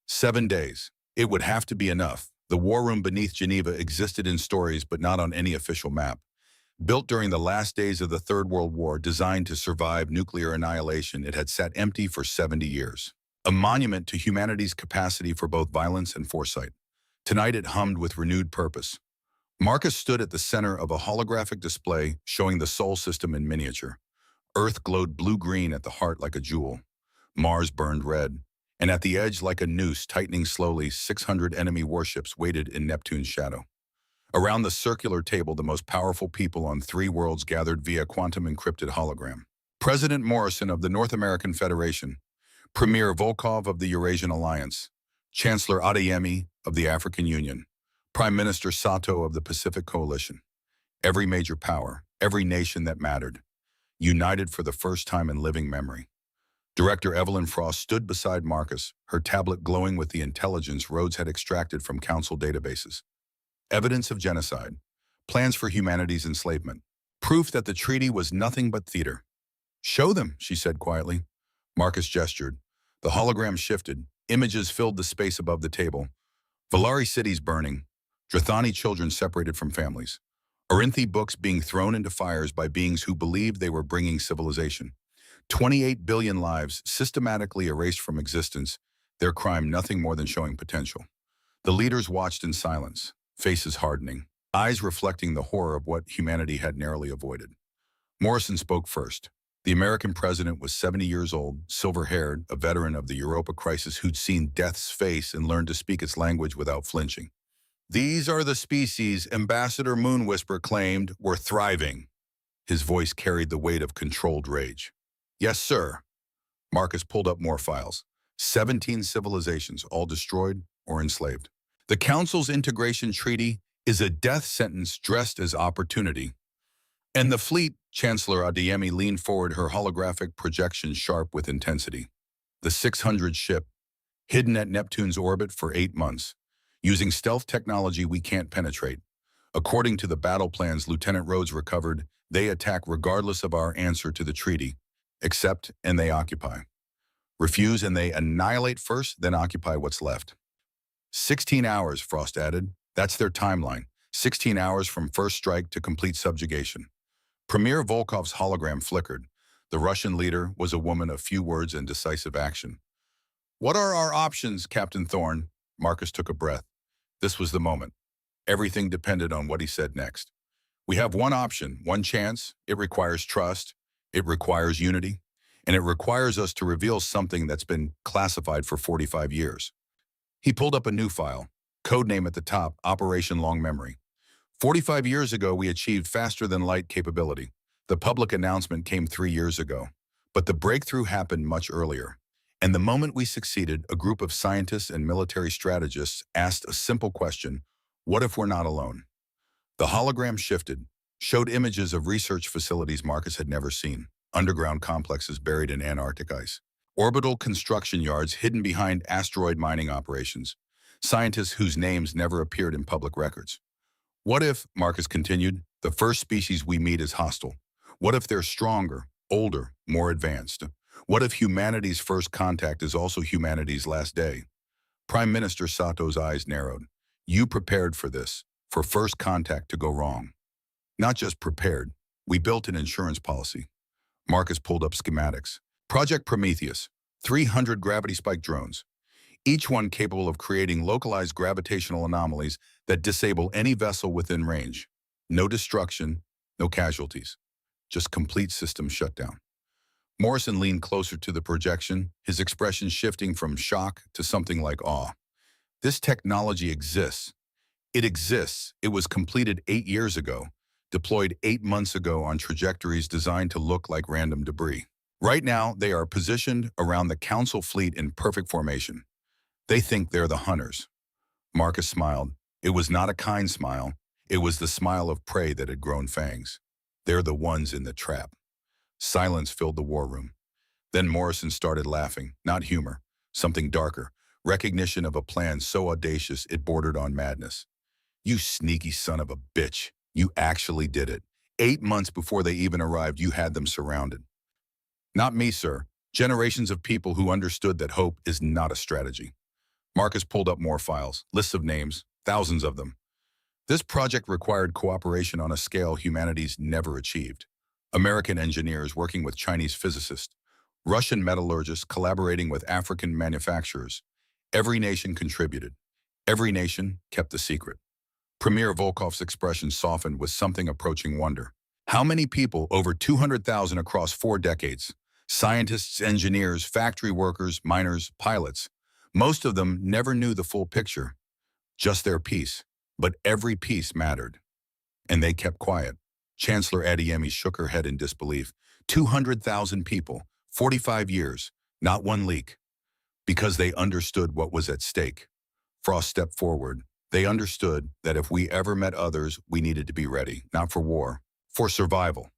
7 days. It would have to be enough. The war room beneath Geneva existed in stories but not on any official map. Built during the last days of the Third World War, designed to survive nuclear annihilation, it had sat empty for 70 years. A monument to humanity's capacity for both violence and foresight. Tonight it hummed with renewed purpose. Marcus stood at the center of a holographic display showing the Sol system in miniature. Earth glowed blue-green at the heart like a jewel. Mars burned red, and at the edge, like a noose tightening slowly, 600 enemy warships waited in Neptune's shadow. Around the circular table, the most powerful people on three worlds gathered via quantum-encrypted hologram. President Morrison of the North American Federation, Premier Volkov of the Eurasian Alliance, Chancellor Adeyemi of the African Union, Prime Minister Sato of the Pacific Coalition. Every major power, every nation that mattered, united for the first time in living memory. Director Evelyn Frost stood beside Marcus, her tablet glowing with the intelligence Rhodes had extracted from council databases. Evidence of genocide, plans for humanity's enslavement, proof that the treaty was nothing but theater. "Show them," she said quietly. Marcus gestured. The hologram shifted. Images filled the space above the table. Valari cities burning. Drathani children separated from families. Orinthi books being thrown into fires by beings who believed they were bringing civilization. 28 billion lives systematically erased from existence, their crime nothing more than showing potential. The leaders watched in silence, faces hardening, eyes reflecting the horror of what humanity had narrowly avoided. Morrison spoke first. The American president was 70 years old, silver-haired, a veteran of the Europa crisis who'd seen death's face and learned to speak its language without flinching. "These are the species Ambassador Moonwhisper claimed were thriving." His voice carried the weight of controlled rage. "Yes, sir." Marcus pulled up more files. 17 civilizations, all destroyed or enslaved. The Council's integration treaty is a death sentence dressed as opportunity. And the fleet, Chancellor Adeyemi leaned forward, her holographic projection sharp with intensity. The 600 ship, hidden at Neptune's orbit for 8 months, using stealth technology we can't penetrate. According to the battle plans Lieutenant Rhodes recovered, they attack regardless of our answer to the treaty. Accept and they occupy. Refuse and they annihilate first, then occupy what's left. 16 hours, Frost added. That's their timeline. 16 hours from first strike to complete subjugation. Premier Volkov's hologram flickered. The Russian leader was a woman of few words and decisive action. "What are our options, Captain Thorne?" Marcus took a breath. This was the moment. Everything depended on what he said next. "We have one option, one chance. It requires trust. It requires unity. And it requires us to reveal something that's been classified for 45 years. He pulled up a new file. Codename at the top, Operation Long Memory. 45 years ago, we achieved faster-than-light capability. The public announcement came 3 years ago. But the breakthrough happened much earlier. And the moment we succeeded, a group of scientists and military strategists asked a simple question: what if we're not alone? The hologram shifted, showed images of research facilities Marcus had never seen, underground complexes buried in Antarctic ice, orbital construction yards hidden behind asteroid mining operations, scientists whose names never appeared in public records. What if, Marcus continued, the first species we meet is hostile? What if they're stronger, older, more advanced? What if humanity's first contact is also humanity's last day? Prime Minister Sato's eyes narrowed. You prepared for this, for first contact to go wrong. Not just prepared, we built an insurance policy. Marcus pulled up schematics. Project Prometheus, 300 gravity spike drones, each one capable of creating localized gravitational anomalies that disable any vessel within range. No destruction, no casualties, just complete system shutdown. Morrison leaned closer to the projection, his expression shifting from shock to something like awe. This technology exists. It exists. It was completed 8 years ago, deployed 8 months ago on trajectories designed to look like random debris. Right now, they are positioned around the Council fleet in perfect formation. They think they're the hunters. Marcus smiled. It was not a kind smile. It was the smile of prey that had grown fangs. They're the ones in the trap. Silence filled the war room. Then Morrison started laughing, not humor, something darker, recognition of a plan so audacious it bordered on madness. You sneaky son of a bitch. You actually did it. 8 months before they even arrived, you had them surrounded. Not me, sir. Generations of people who understood that hope is not a strategy. Marcus pulled up more files, lists of names, thousands of them. This project required cooperation on a scale humanity's never achieved. American engineers working with Chinese physicists, Russian metallurgists collaborating with African manufacturers. Every nation contributed. Every nation kept the secret. Premier Volkov's expression softened with something approaching wonder. How many people, over 200,000 across 4 decades, Scientists, engineers, factory workers, miners, pilots. Most of them never knew the full picture, just their piece. But every piece mattered. And they kept quiet. Chancellor Adeyemi shook her head in disbelief. 200,000 people, 45 years, not one leak. Because they understood what was at stake. Frost stepped forward. They understood that if we ever met others, we needed to be ready, not for war, for survival.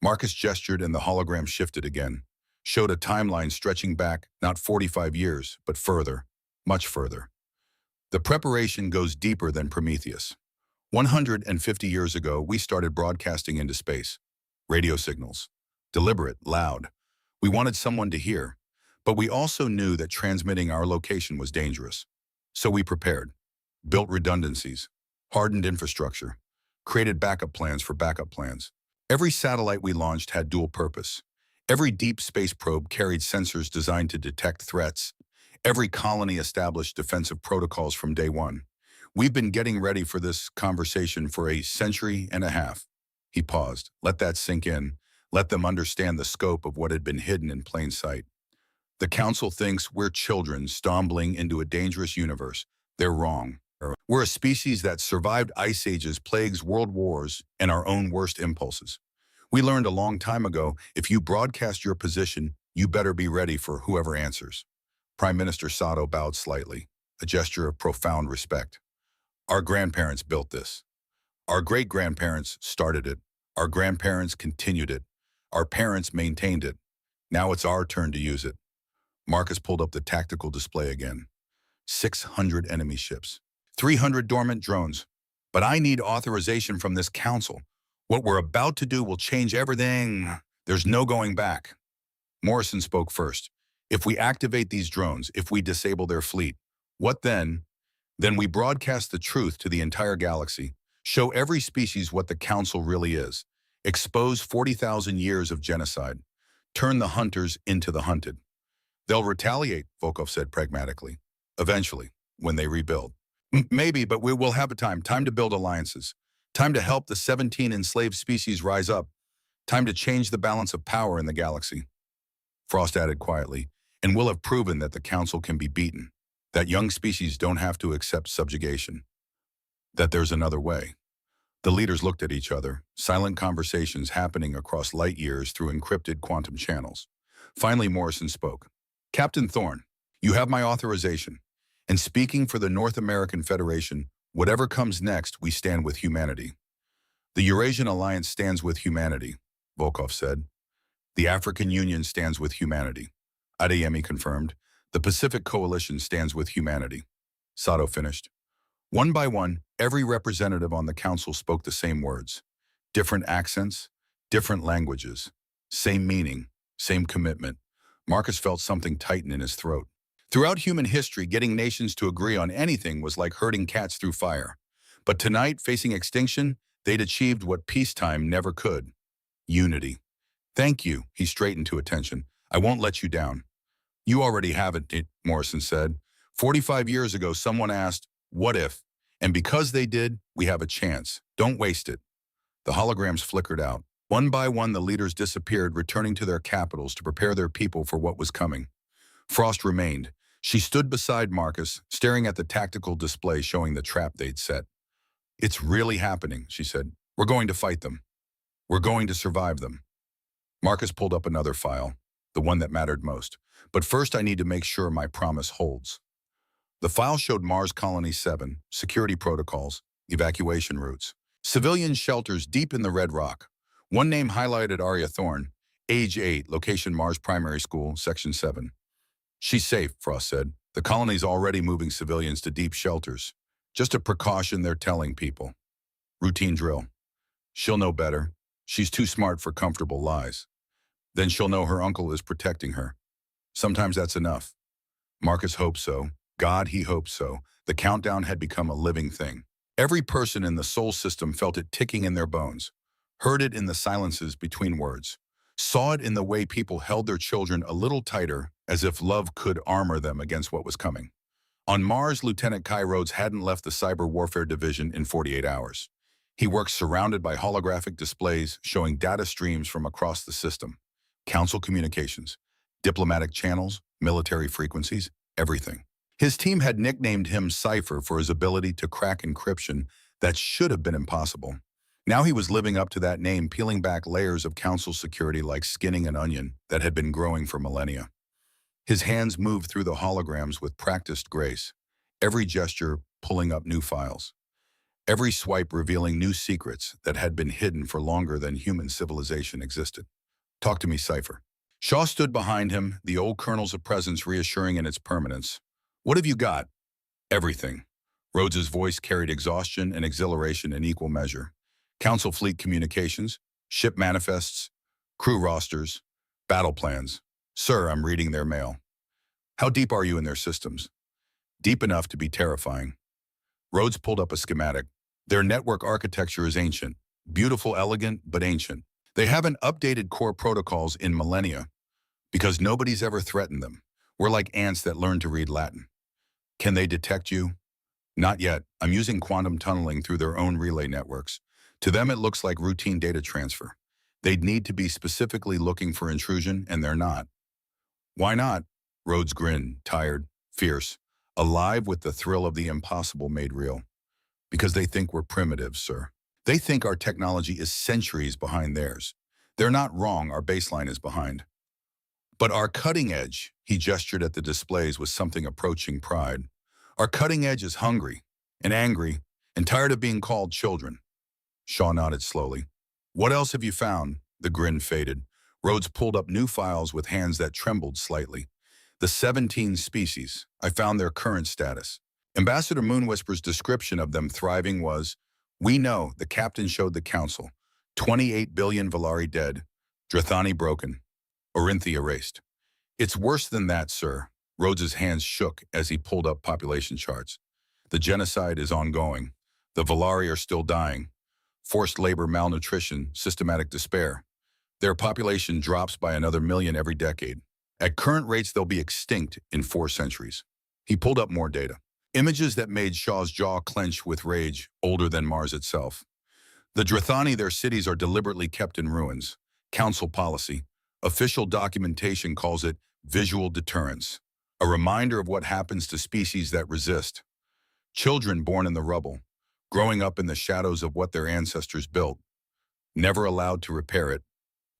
Marcus gestured and the hologram shifted again, showed a timeline stretching back not 45 years, but further, much further. The preparation goes deeper than Prometheus. 150 years ago, we started broadcasting into space. Radio signals. Deliberate, loud. We wanted someone to hear, but we also knew that transmitting our location was dangerous. So we prepared, built redundancies, hardened infrastructure, created backup plans for backup plans. Every satellite we launched had dual purpose. Every deep space probe carried sensors designed to detect threats. Every colony established defensive protocols from day one. We've been getting ready for this conversation for a century and a half. He paused. Let that sink in. Let them understand the scope of what had been hidden in plain sight. The Council thinks we're children stumbling into a dangerous universe. They're wrong. We're a species that survived ice ages, plagues, world wars, and our own worst impulses. We learned a long time ago, if you broadcast your position, you better be ready for whoever answers. Prime Minister Sato bowed slightly, a gesture of profound respect. Our grandparents built this. Our great-grandparents started it. Our grandparents continued it. Our parents maintained it. Now it's our turn to use it. Marcus pulled up the tactical display again. 600 enemy ships. 300 dormant drones. But I need authorization from this council. What we're about to do will change everything. There's no going back. Morrison spoke first. If we activate these drones, if we disable their fleet, what then? Then we broadcast the truth to the entire galaxy. Show every species what the council really is. Expose 40,000 years of genocide. Turn the hunters into the hunted. They'll retaliate, Volkov said pragmatically. Eventually, when they rebuild. Maybe, but we will have a time to build alliances. Time to help the 17 enslaved species rise up. Time to change the balance of power in the galaxy. Frost added quietly, and we'll have proven that the council can be beaten. That young species don't have to accept subjugation. That there's another way. The leaders looked at each other, silent conversations happening across light years through encrypted quantum channels. Finally, Morrison spoke. Captain Thorne, you have my authorization. And speaking for the North American Federation, whatever comes next, we stand with humanity. The Eurasian Alliance stands with humanity, Volkov said. The African Union stands with humanity. Adeyemi confirmed. The Pacific Coalition stands with humanity. Sato finished. One by one, every representative on the council spoke the same words. Different accents, different languages. Same meaning, same commitment. Marcus felt something tighten in his throat. Throughout human history, getting nations to agree on anything was like herding cats through fire. But tonight, facing extinction, they'd achieved what peacetime never could. Unity. Thank you, he straightened to attention. I won't let you down. You already have it, Morrison said. 45 years ago, someone asked, what if? And because they did, we have a chance. Don't waste it. The holograms flickered out. One by one, the leaders disappeared, returning to their capitals to prepare their people for what was coming. Frost remained. She stood beside Marcus, staring at the tactical display showing the trap they'd set. It's really happening, she said. We're going to fight them. We're going to survive them. Marcus pulled up another file, the one that mattered most. But first I need to make sure my promise holds. The file showed Mars Colony 7, security protocols, evacuation routes, civilian shelters deep in the red rock. One name highlighted Arya Thorne, age 8, location Mars Primary School, Section 7. She's safe, Frost said. The colony's already moving civilians to deep shelters. Just a precaution they're telling people. Routine drill. She'll know better. She's too smart for comfortable lies. Then she'll know her uncle is protecting her. Sometimes that's enough. Marcus hoped so. God, he hoped so. The countdown had become a living thing. Every person in the Sol system felt it ticking in their bones, heard it in the silences between words, saw it in the way people held their children a little tighter, as if love could armor them against what was coming. On Mars, Lieutenant Kai Rhodes hadn't left the Cyber Warfare Division in 48 hours. He worked surrounded by holographic displays showing data streams from across the system. council communications, diplomatic channels, military frequencies, everything. His team had nicknamed him Cypher for his ability to crack encryption that should have been impossible. Now he was living up to that name, peeling back layers of council security like skinning an onion that had been growing for millennia. His hands moved through the holograms with practiced grace, every gesture pulling up new files, every swipe revealing new secrets that had been hidden for longer than human civilization existed. Talk to me, Cypher. Shaw stood behind him, the old kernels of presence reassuring in its permanence. What have you got? Everything. Rhodes's voice carried exhaustion and exhilaration in equal measure. Council fleet communications, ship manifests, crew rosters, battle plans. Sir, I'm reading their mail. How deep are you in their systems? Deep enough to be terrifying. Rhodes pulled up a schematic. Their network architecture is ancient. Beautiful, elegant, but ancient. They haven't updated core protocols in millennia because nobody's ever threatened them. We're like ants that learn to read Latin. Can they detect you? Not yet. I'm using quantum tunneling through their own relay networks. To them, it looks like routine data transfer. They'd need to be specifically looking for intrusion, and they're not. Why not? Rhodes grinned, tired, fierce, alive with the thrill of the impossible made real. Because they think we're primitive, sir. They think our technology is centuries behind theirs. They're not wrong, our baseline is behind. But our cutting edge, he gestured at the displays with something approaching pride. Our cutting edge is hungry and angry and tired of being called children. Shaw nodded slowly. What else have you found? The grin faded. Rhodes pulled up new files with hands that trembled slightly. The 17 species. I found their current status. Ambassador Moonwhisper's description of them thriving was, we know, the captain showed the council. 28 billion Valari dead. Drathani broken. Orinthi erased. It's worse than that, sir. Rhodes's hands shook as he pulled up population charts. The genocide is ongoing. The Valari are still dying. Forced labor, malnutrition, systematic despair. Their population drops by another million every decade. At current rates, they'll be extinct in 4 centuries. He pulled up more data. Images that made Shaw's jaw clench with rage, older than Mars itself. The Drathani, their cities are deliberately kept in ruins. Council policy. Official documentation calls it visual deterrence. A reminder of what happens to species that resist. Children born in the rubble, growing up in the shadows of what their ancestors built. Never allowed to repair it.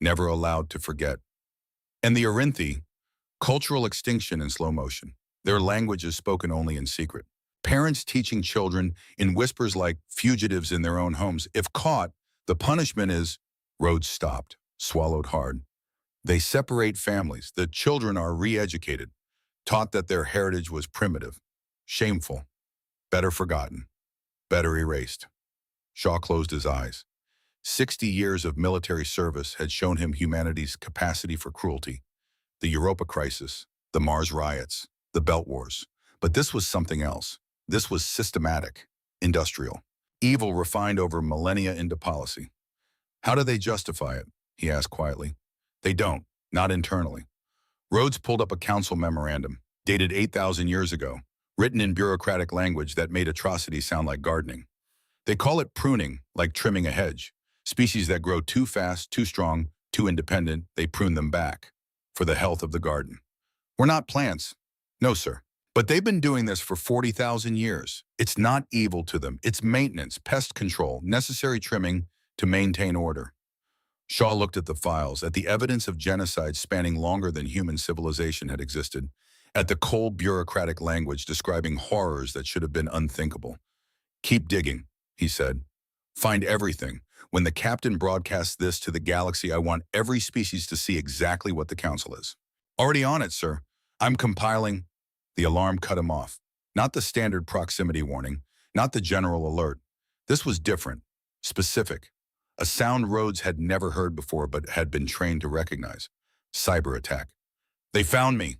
Never allowed to forget. And the Orinthi, cultural extinction in slow motion. Their language is spoken only in secret. Parents teaching children in whispers like fugitives in their own homes. If caught, the punishment is... Rhodes stopped, swallowed hard. They separate families. The children are re-educated, taught that their heritage was primitive, shameful, better forgotten, better erased. Shaw closed his eyes. 60 years of military service had shown him humanity's capacity for cruelty. The Europa crisis, the Mars riots, the Belt Wars. But this was something else. This was systematic, industrial, evil refined over millennia into policy. How do they justify it? He asked quietly. They don't, not internally. Rhodes pulled up a council memorandum, dated 8,000 years ago, written in bureaucratic language that made atrocity sound like gardening. They call it pruning, like trimming a hedge. Species that grow too fast, too strong, too independent, they prune them back for the health of the garden. We're not plants. No, sir. But they've been doing this for 40,000 years. It's not evil to them. It's maintenance, pest control, necessary trimming to maintain order. Shaw looked at the files, at the evidence of genocide spanning longer than human civilization had existed, at the cold bureaucratic language describing horrors that should have been unthinkable. Keep digging, he said. Find everything. When the captain broadcasts this to the galaxy, I want every species to see exactly what the council is. Already on it, sir. I'm compiling... The alarm cut him off. Not the standard proximity warning, not the general alert. This was different, specific. A sound Rhodes had never heard before but had been trained to recognize. Cyber attack. They found me.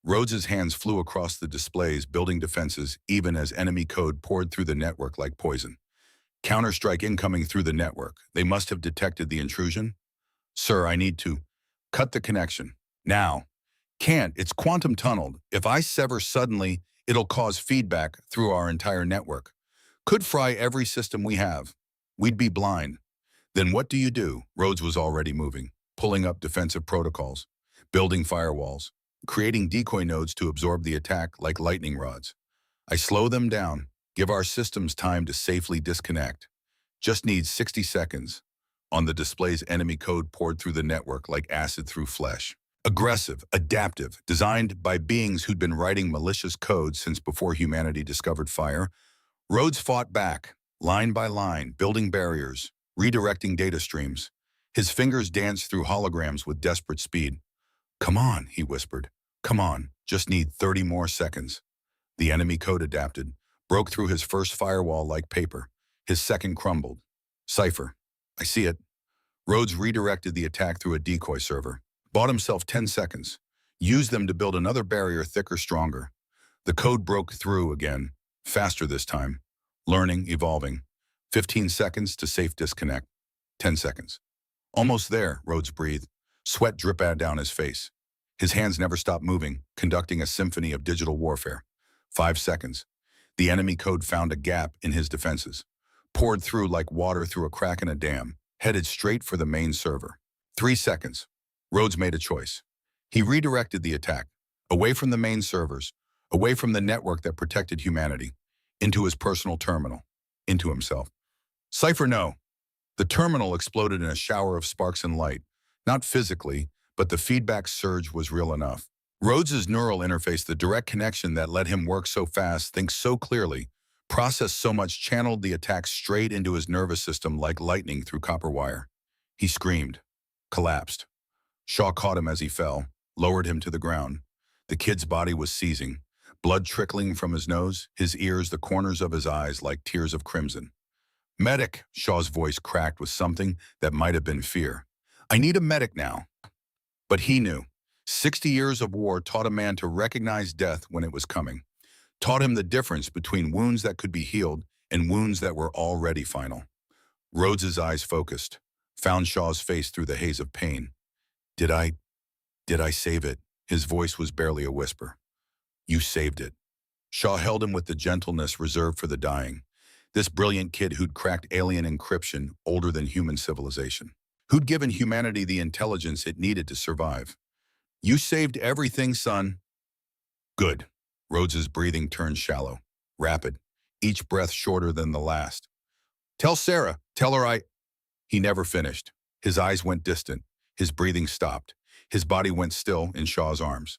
Rhodes's hands flew across the displays, building defenses, even as enemy code poured through the network like poison. Counterstrike incoming through the network. They must have detected the intrusion. Sir, I need to cut the connection. Now. Can't. It's quantum tunneled. If I sever suddenly, it'll cause feedback through our entire network. Could fry every system we have. We'd be blind. Then what do? Rhodes was already moving. pulling up defensive protocols, building firewalls, creating decoy nodes to absorb the attack like lightning rods. I slow them down, give our systems time to safely disconnect. Just needs 60 seconds. On the display's enemy code poured through the network like acid through flesh. Aggressive, adaptive, designed by beings who'd been writing malicious code since before humanity discovered fire, Rhodes fought back, line by line, building barriers, redirecting data streams. His fingers danced through holograms with desperate speed. "Come on," he whispered. "Come on, just need 30 more seconds." The enemy code adapted, broke through his first firewall like paper. His second crumbled. "Cipher. I see it." Rhodes redirected the attack through a decoy server. Bought himself 10 seconds. Used them to build another barrier thicker, stronger. The code broke through again, faster this time. Learning, evolving. 15 seconds to safe disconnect. 10 seconds. "Almost there," Rhodes breathed. Sweat dripped down his face. His hands never stopped moving, conducting a symphony of digital warfare. 5 seconds. The enemy code found a gap in his defenses. Poured through like water through a crack in a dam, headed straight for the main server. 3 seconds. Rhodes made a choice. He redirected the attack, away from the main servers, away from the network that protected humanity, into his personal terminal, into himself. "Cipher, no." The terminal exploded in a shower of sparks and light, not physically, but the feedback surge was real enough. Rhodes's neural interface, the direct connection that let him work so fast, think so clearly, process so much, channeled the attack straight into his nervous system like lightning through copper wire. He screamed, collapsed. Shaw caught him as he fell, lowered him to the ground. The kid's body was seizing, blood trickling from his nose, his ears, the corners of his eyes like tears of crimson. "Medic," Shaw's voice cracked with something that might have been fear. "I need a medic now." But he knew. 60 years of war taught a man to recognize death when it was coming. Taught him the difference between wounds that could be healed and wounds that were already final. Rhodes's eyes focused, found Shaw's face through the haze of pain. Did I save it?" His voice was barely a whisper. "You saved it." Shaw held him with the gentleness reserved for the dying. This brilliant kid who'd cracked alien encryption older than human civilization. Who'd given humanity the intelligence it needed to survive. "You saved everything, son." "Good." Rhodes's breathing turned shallow, rapid, each breath shorter than the last. "Tell Sarah, tell her I—" He never finished. His eyes went distant. His breathing stopped. His body went still in Shaw's arms.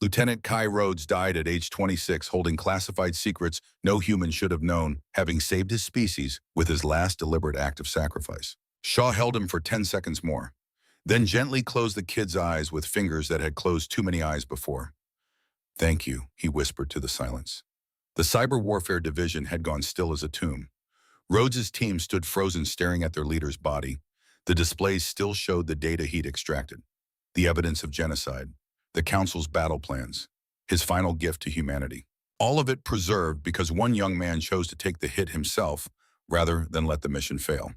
Lieutenant Kai Rhodes died at age 26, holding classified secrets no human should have known, having saved his species with his last deliberate act of sacrifice. Shaw held him for 10 seconds more, then gently closed the kid's eyes with fingers that had closed too many eyes before. "Thank you," he whispered to the silence. The cyber warfare division had gone still as a tomb. Rhodes's team stood frozen, staring at their leader's body. The displays still showed the data he'd extracted, the evidence of genocide, the Council's battle plans, his final gift to humanity. All of it preserved because one young man chose to take the hit himself rather than let the mission fail.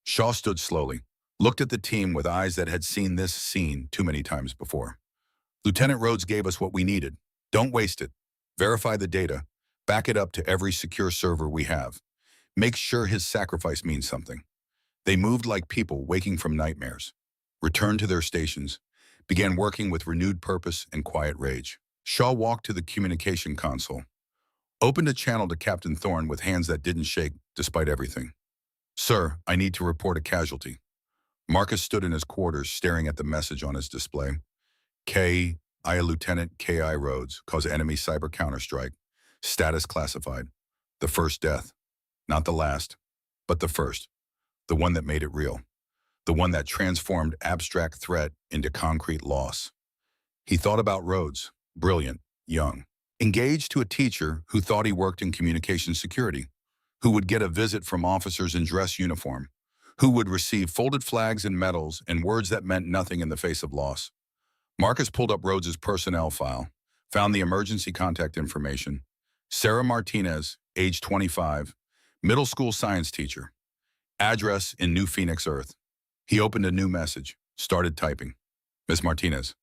Shaw stood slowly, looked at the team with eyes that had seen this scene too many times before. "Lieutenant Rhodes gave us what we needed. Don't waste it. Verify the data. Back it up to every secure server we have. Make sure his sacrifice means something." They moved like people waking from nightmares, returned to their stations, began working with renewed purpose and quiet rage. Shaw walked to the communication console, opened a channel to Captain Thorne with hands that didn't shake despite everything. "Sir, I need to report a casualty." Marcus stood in his quarters staring at the message on his display. Lieutenant K.I. Rhodes, cause enemy cyber counterstrike. Status classified. The first death. Not the last, but the first. The one that made it real. The one that transformed abstract threat into concrete loss. He thought about Rhodes, brilliant, young, engaged to a teacher who thought he worked in communication security, who would get a visit from officers in dress uniform, who would receive folded flags and medals and words that meant nothing in the face of loss. Marcus pulled up Rhodes's personnel file, found the emergency contact information. Sarah Martinez, age 25, middle school science teacher. Address in New Phoenix, Earth. He opened a new message, started typing. "Miss Martinez,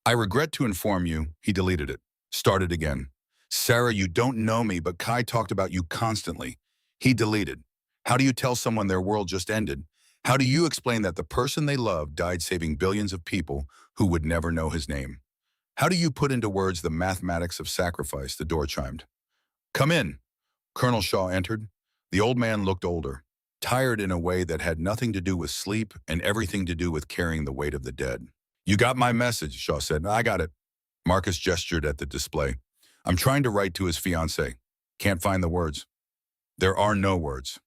I regret to inform you," he deleted it, started again. "Sarah, you don't know me, but Kai talked about you constantly." He deleted. "How do you tell someone their world just ended? How do you explain that the person they loved died saving billions of people who would never know his name? How do you put into words the mathematics of sacrifice? The door chimed. Come in. Colonel Shaw entered. The old man looked older, tired in a way that had nothing to do with sleep and everything to do with carrying the weight of the dead. You got my message, Shaw said. I got it. Marcus gestured at the display. I'm trying to write to his fiancée. Can't find the words. There are no words.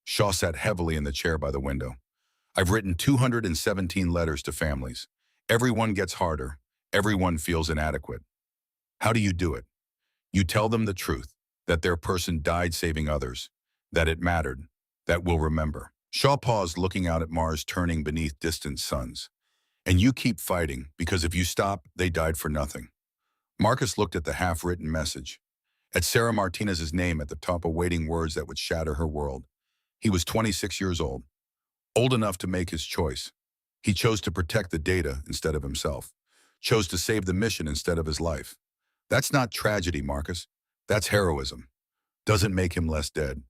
Shaw sat heavily in the chair by the window. I've written 217 letters to families. Everyone gets harder. Everyone feels inadequate. How do you do it? You tell them the truth, that their person died saving others, that it mattered, that we'll remember. Shaw paused, looking out at Mars turning beneath distant suns. And you keep fighting, because if you stop, they died for nothing. Marcus looked at the half-written message, at Sarah Martinez's name at the top, awaiting words that would shatter her world. He was 26 years old enough to make his choice. He chose to protect the data instead of himself, chose to save the mission instead of his life. That's not tragedy, Marcus. That's heroism. Doesn't make him less dead.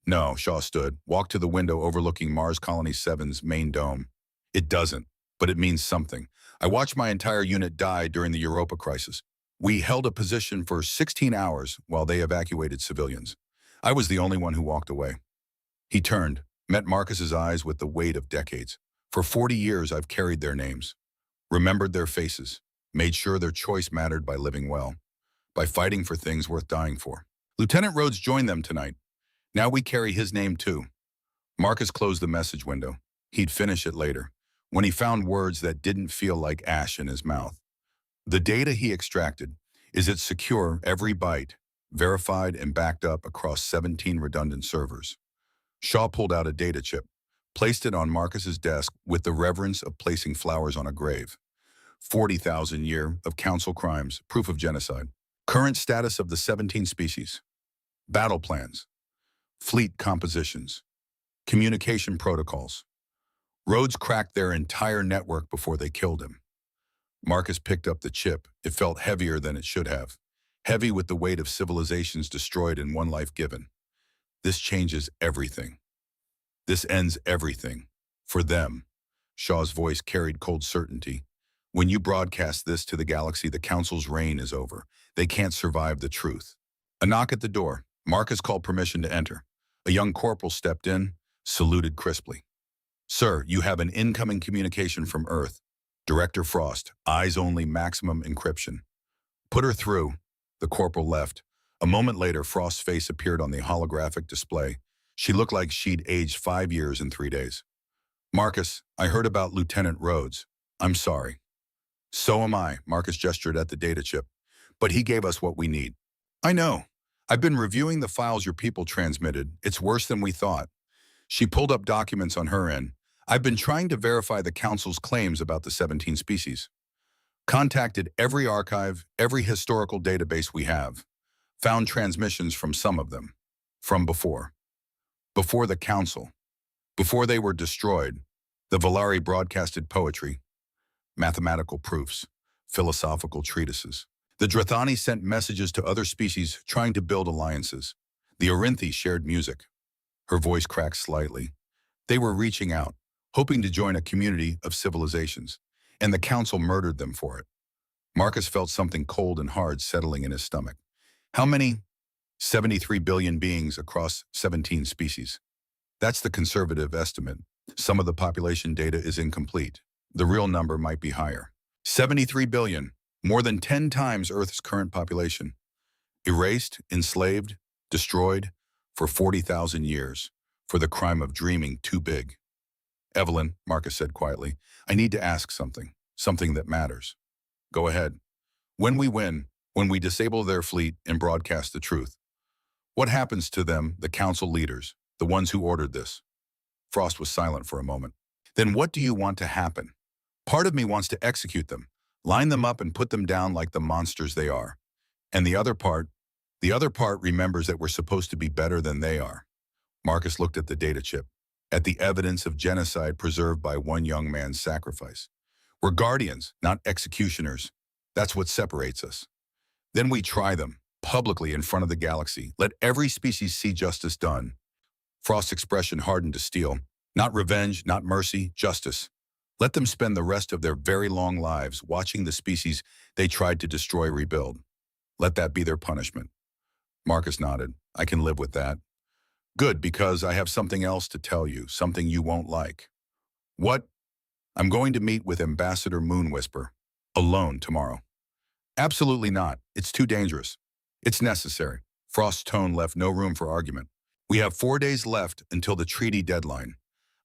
No, Shaw stood, walked to the window overlooking Mars Colony 7's main dome. It doesn't, but it means something. I watched my entire unit die during the Europa crisis. We held a position for 16 hours while they evacuated civilians. I was the only one who walked away. He turned, met Marcus's eyes with the weight of decades. For 40 years, I've carried their names, remembered their faces, made sure their choice mattered by living well, by fighting for things worth dying for. Lieutenant Rhodes joined them tonight. Now we carry his name too. Marcus closed the message window. He'd finish it later, when he found words that didn't feel like ash in his mouth. The data he extracted, is it secure, every byte, verified and backed up across 17 redundant servers. Shaw pulled out a data chip, placed it on Marcus's desk with the reverence of placing flowers on a grave. 40,000 year of council crimes, proof of genocide. Current status of the 17 species. Battle plans. Fleet compositions. Communication protocols. Rhodes cracked their entire network before they killed him. Marcus picked up the chip. It felt heavier than it should have. Heavy with the weight of civilizations destroyed and one life given. This changes everything. This ends everything. For them. Shaw's voice carried cold certainty. When you broadcast this to the galaxy, the Council's reign is over. They can't survive the truth. A knock at the door. Marcus called permission to enter. A young corporal stepped in, saluted crisply. Sir, you have an incoming communication from Earth. Director Frost, eyes only, maximum encryption. Put her through. The corporal left. A moment later, Frost's face appeared on the holographic display. She looked like she'd aged 5 years in 3 days. Marcus, I heard about Lieutenant Rhodes. I'm sorry. So am I, Marcus gestured at the data chip. But he gave us what we need. I know. I've been reviewing the files your people transmitted. It's worse than we thought. She pulled up documents on her end. I've been trying to verify the Council's claims about the 17 species. Contacted every archive, every historical database we have. Found transmissions from some of them. From before. Before the Council. Before they were destroyed. The Valari broadcasted poetry. Mathematical proofs. Philosophical treatises. The Drathani sent messages to other species trying to build alliances. The Orinthi shared music. Her voice cracked slightly. They were reaching out, hoping to join a community of civilizations, and the Council murdered them for it. Marcus felt something cold and hard settling in his stomach. How many? 73 billion beings across 17 species. That's the conservative estimate. Some of the population data is incomplete. The real number might be higher. 73 billion, more than 10 times Earth's current population. Erased, enslaved, destroyed for 40,000 years for the crime of dreaming too big. Evelyn, Marcus said quietly, I need to ask something that matters. Go ahead. When we win, when we disable their fleet and broadcast the truth, what happens to them, the Council leaders, the ones who ordered this? Frost was silent for a moment. Then what do you want to happen? Part of me wants to execute them, line them up and put them down like the monsters they are. And the other part remembers that we're supposed to be better than they are. Marcus looked at the data chip, at the evidence of genocide preserved by one young man's sacrifice. We're guardians, not executioners. That's what separates us. Then we try them, publicly in front of the galaxy. Let every species see justice done. Frost's expression hardened to steel. Not revenge, not mercy, justice. Let them spend the rest of their very long lives watching the species they tried to destroy rebuild. Let that be their punishment. Marcus nodded. I can live with that. Good, because I have something else to tell you, something you won't like. What? I'm going to meet with Ambassador Moonwhisper. Alone tomorrow. Absolutely not. It's too dangerous. It's necessary. Frost's tone left no room for argument. We have 4 days left until the treaty deadline.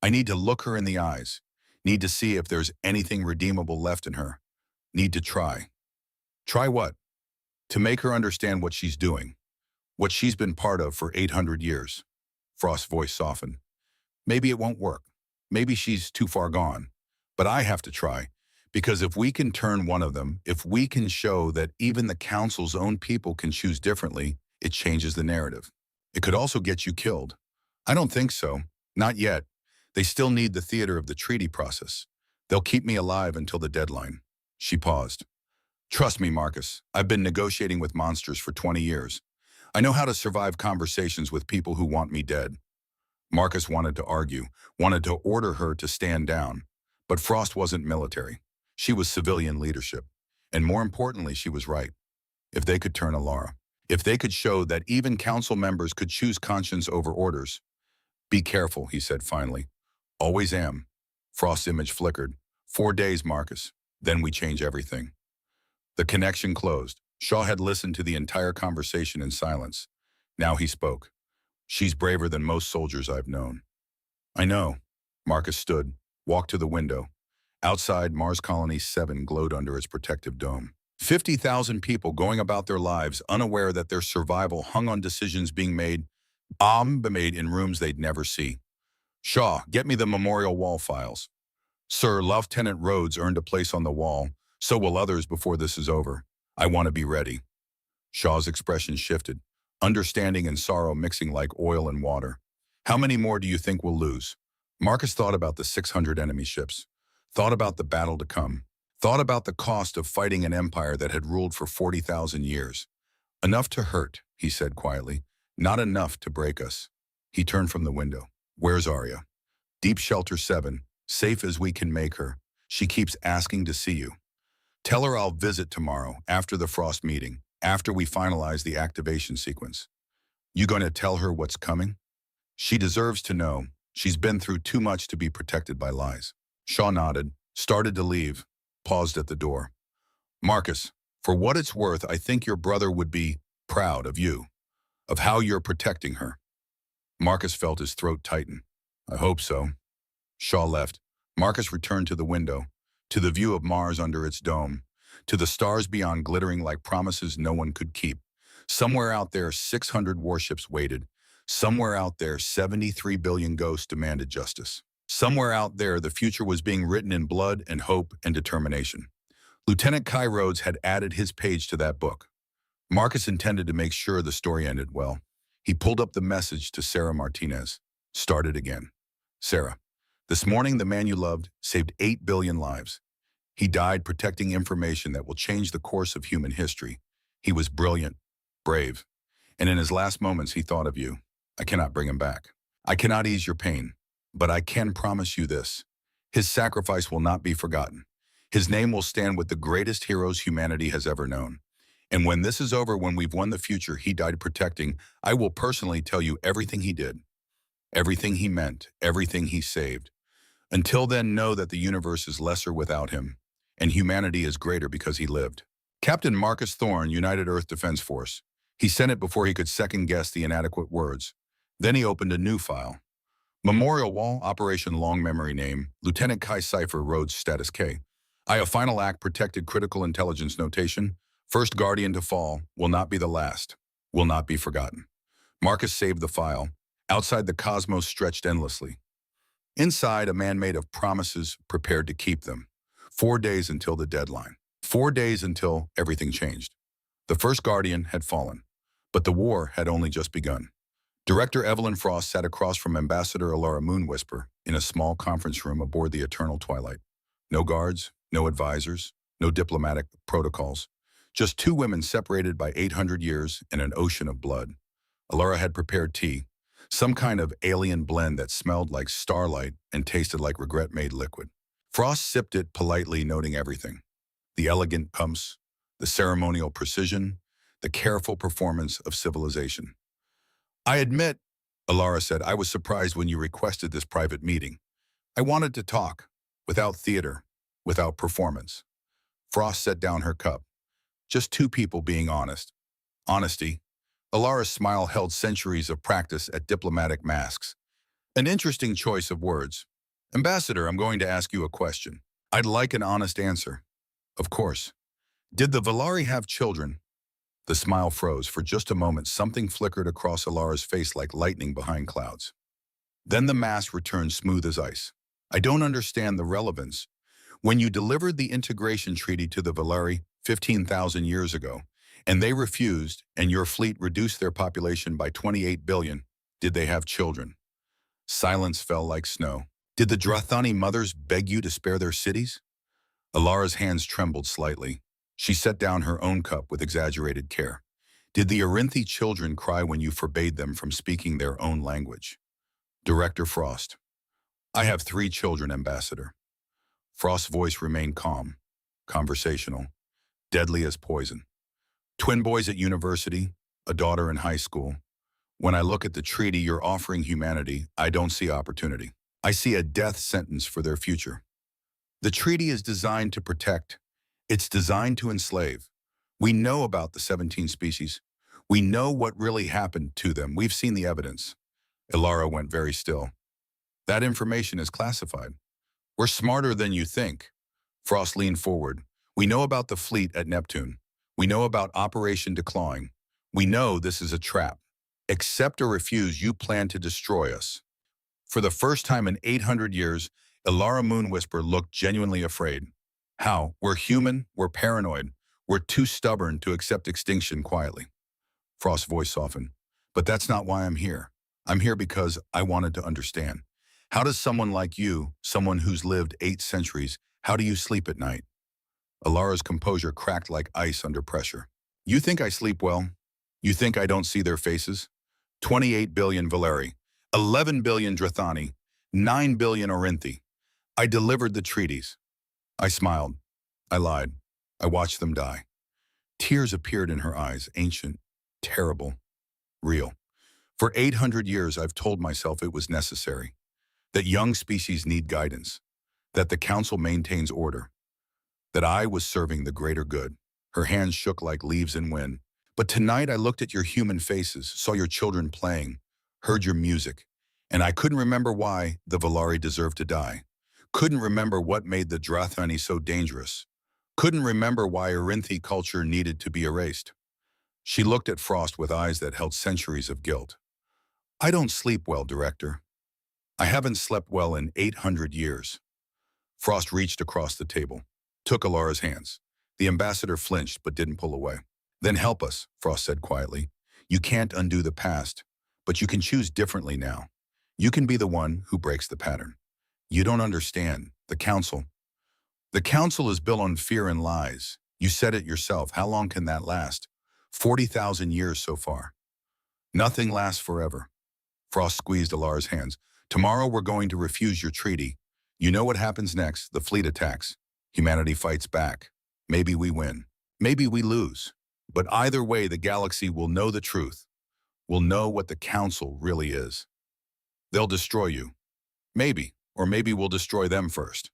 I need to look her in the eyes. Need to see if there's anything redeemable left in her. Need to try. Try what? To make her understand what she's doing. What she's been part of for 800 years. Frost's voice softened. Maybe it won't work. Maybe she's too far gone. But I have to try. Because if we can turn one of them, if we can show that even the council's own people can choose differently, it changes the narrative. It could also get you killed. I don't think so. Not yet. They still need the theater of the treaty process. They'll keep me alive until the deadline. She paused. Trust me, Marcus. I've been negotiating with monsters for 20 years. I know how to survive conversations with people who want me dead. Marcus wanted to argue, wanted to order her to stand down. But Frost wasn't military. She was civilian leadership. And more importantly, she was right. If they could turn Alara, if they could show that even council members could choose conscience over orders. Be careful, he said finally. Always am. Frost's image flickered. 4 days, Marcus. Then we change everything. The connection closed. Shaw had listened to the entire conversation in silence. Now he spoke. She's braver than most soldiers I've known. I know. Marcus stood, walked to the window. Outside, Mars Colony 7 glowed under its protective dome. 50,000 people going about their lives unaware that their survival hung on decisions being made in rooms they'd never see. Shaw, get me the memorial wall files. Sir, Lieutenant Rhodes earned a place on the wall. So will others before this is over. I want to be ready. Shaw's expression shifted, understanding and sorrow mixing like oil and water. How many more do you think we'll lose? Marcus thought about the 600 enemy ships, thought about the battle to come, thought about the cost of fighting an empire that had ruled for 40,000 years. Enough to hurt, he said quietly, not enough to break us. He turned from the window. Where's Arya? Deep Shelter 7, safe as we can make her. She keeps asking to see you. Tell her I'll visit tomorrow, after the Frost meeting, after we finalize the activation sequence. You going to tell her what's coming? She deserves to know. She's been through too much to be protected by lies. Shaw nodded, started to leave, paused at the door. Marcus, for what it's worth, I think your brother would be proud of you, of how you're protecting her. Marcus felt his throat tighten. I hope so. Shaw left. Marcus returned to the window, to the view of Mars under its dome, to the stars beyond glittering like promises no one could keep. Somewhere out there, 600 warships waited. Somewhere out there, 73 billion ghosts demanded justice. Somewhere out there, the future was being written in blood and hope and determination. Lieutenant Kai Rhodes had added his page to that book. Marcus intended to make sure the story ended well. He pulled up the message to Sarah Martinez. Started again. Sarah, this morning the man you loved saved 8 billion lives. He died protecting information that will change the course of human history. He was brilliant, brave, and in his last moments he thought of you. I cannot bring him back. I cannot ease your pain, but I can promise you this. His sacrifice will not be forgotten. His name will stand with the greatest heroes humanity has ever known. And when this is over, when we've won the future he died protecting, I will personally tell you everything he did, everything he meant, everything he saved. Until then, know that the universe is lesser without him, and humanity is greater because he lived. Captain Marcus Thorne, United Earth Defense Force. He sent it before he could second-guess the inadequate words. Then he opened a new file. Memorial Wall, Operation Long Memory Name, Lieutenant Kai Cipher, Rhodes Status K. I have Final Act Protected Critical Intelligence Notation. First Guardian to fall, will not be the last, will not be forgotten. Marcus saved the file. Outside, the cosmos stretched endlessly. Inside, a man made of promises, prepared to keep them. 4 days until the deadline. 4 days until everything changed. The first Guardian had fallen, but the war had only just begun. Director Evelyn Frost sat across from Ambassador Alara Moonwhisper in a small conference room aboard the Eternal Twilight. No guards, no advisors, no diplomatic protocols. Just two women separated by 800 years and an ocean of blood. Alara had prepared tea, some kind of alien blend that smelled like starlight and tasted like regret-made liquid. Frost sipped it politely, noting everything: the elegant pumps, the ceremonial precision, the careful performance of civilization. I admit, Alara said, I was surprised when you requested this private meeting. I wanted to talk, without theater, without performance. Frost set down her cup. Just two people being honest. Honesty. Alara's smile held centuries of practice at diplomatic masks. An interesting choice of words. Ambassador, I'm going to ask you a question. I'd like an honest answer. Of course. Did the Valari have children? The smile froze. For just a moment, something flickered across Alara's face like lightning behind clouds. Then the mask returned smooth as ice. I don't understand the relevance. When you delivered the integration treaty to the Valari 15,000 years ago, and they refused, and your fleet reduced their population by 28 billion, did they have children? Silence fell like snow. Did the Drathani mothers beg you to spare their cities? Alara's hands trembled slightly. She set down her own cup with exaggerated care. Did the Arinthi children cry when you forbade them from speaking their own language? Director Frost. I have 3 children, Ambassador. Frost's voice remained calm, conversational, deadly as poison. Twin boys at university, a daughter in high school. When I look at the treaty you're offering humanity, I don't see opportunity. I see a death sentence for their future. The treaty is designed to protect. It's designed to enslave. We know about the 17 species. We know what really happened to them. We've seen the evidence. Ilara went very still. That information is classified. We're smarter than you think. Frost leaned forward. We know about the fleet at Neptune. We know about Operation Declawing. We know this is a trap. Accept or refuse, you plan to destroy us. For the first time in 800 years, Ilara Moonwhisper looked genuinely afraid. How? We're human, we're paranoid, we're too stubborn to accept extinction quietly. Frost's voice softened. But that's not why I'm here. I'm here because I wanted to understand. How does someone like you, someone who's lived 8 centuries, how do you sleep at night? Alara's composure cracked like ice under pressure. You think I sleep well? You think I don't see their faces? 28 billion Valeri, 11 billion Drathani, 9 billion Orinthi. I delivered the treaties. I smiled. I lied. I watched them die. Tears appeared in her eyes, ancient, terrible, real. For 800 years, I've told myself it was necessary, that young species need guidance, that the council maintains order, that I was serving the greater good. Her hands shook like leaves in wind. But tonight I looked at your human faces, saw your children playing, heard your music, and I couldn't remember why the Valari deserved to die. Couldn't remember what made the Drathani so dangerous. Couldn't remember why Arinthi culture needed to be erased. She looked at Frost with eyes that held centuries of guilt. I don't sleep well, Director. I haven't slept well in 800 years. Frost reached across the table, took Alara's hands. The ambassador flinched but didn't pull away. Then help us, Frost said quietly. You can't undo the past, but you can choose differently now. You can be the one who breaks the pattern. You don't understand. The council. The council is built on fear and lies. You said it yourself. How long can that last? 40,000 years so far. Nothing lasts forever. Frost squeezed Alara's hands. Tomorrow we're going to refuse your treaty. You know what happens next. The fleet attacks. Humanity fights back. Maybe we win. Maybe we lose. But either way, the galaxy will know the truth. Will know what the council really is. They'll destroy you. Maybe, or maybe we'll destroy them first.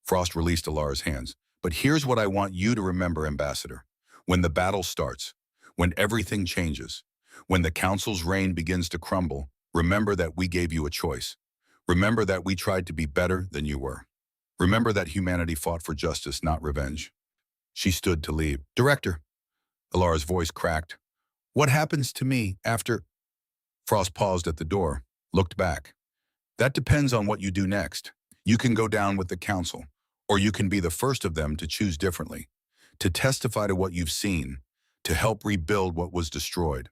Frost released Alara's hands. But here's what I want you to remember, Ambassador. When the battle starts, when everything changes, when the council's reign begins to crumble, remember that we gave you a choice. Remember that we tried to be better than you were. Remember that humanity fought for justice, not revenge. She stood to leave. Director. Alara's voice cracked. What happens to me after? Frost paused at the door, looked back. That depends on what you do next. You can go down with the council, or you can be the first of them to choose differently, to testify to what you've seen, to help rebuild what was destroyed.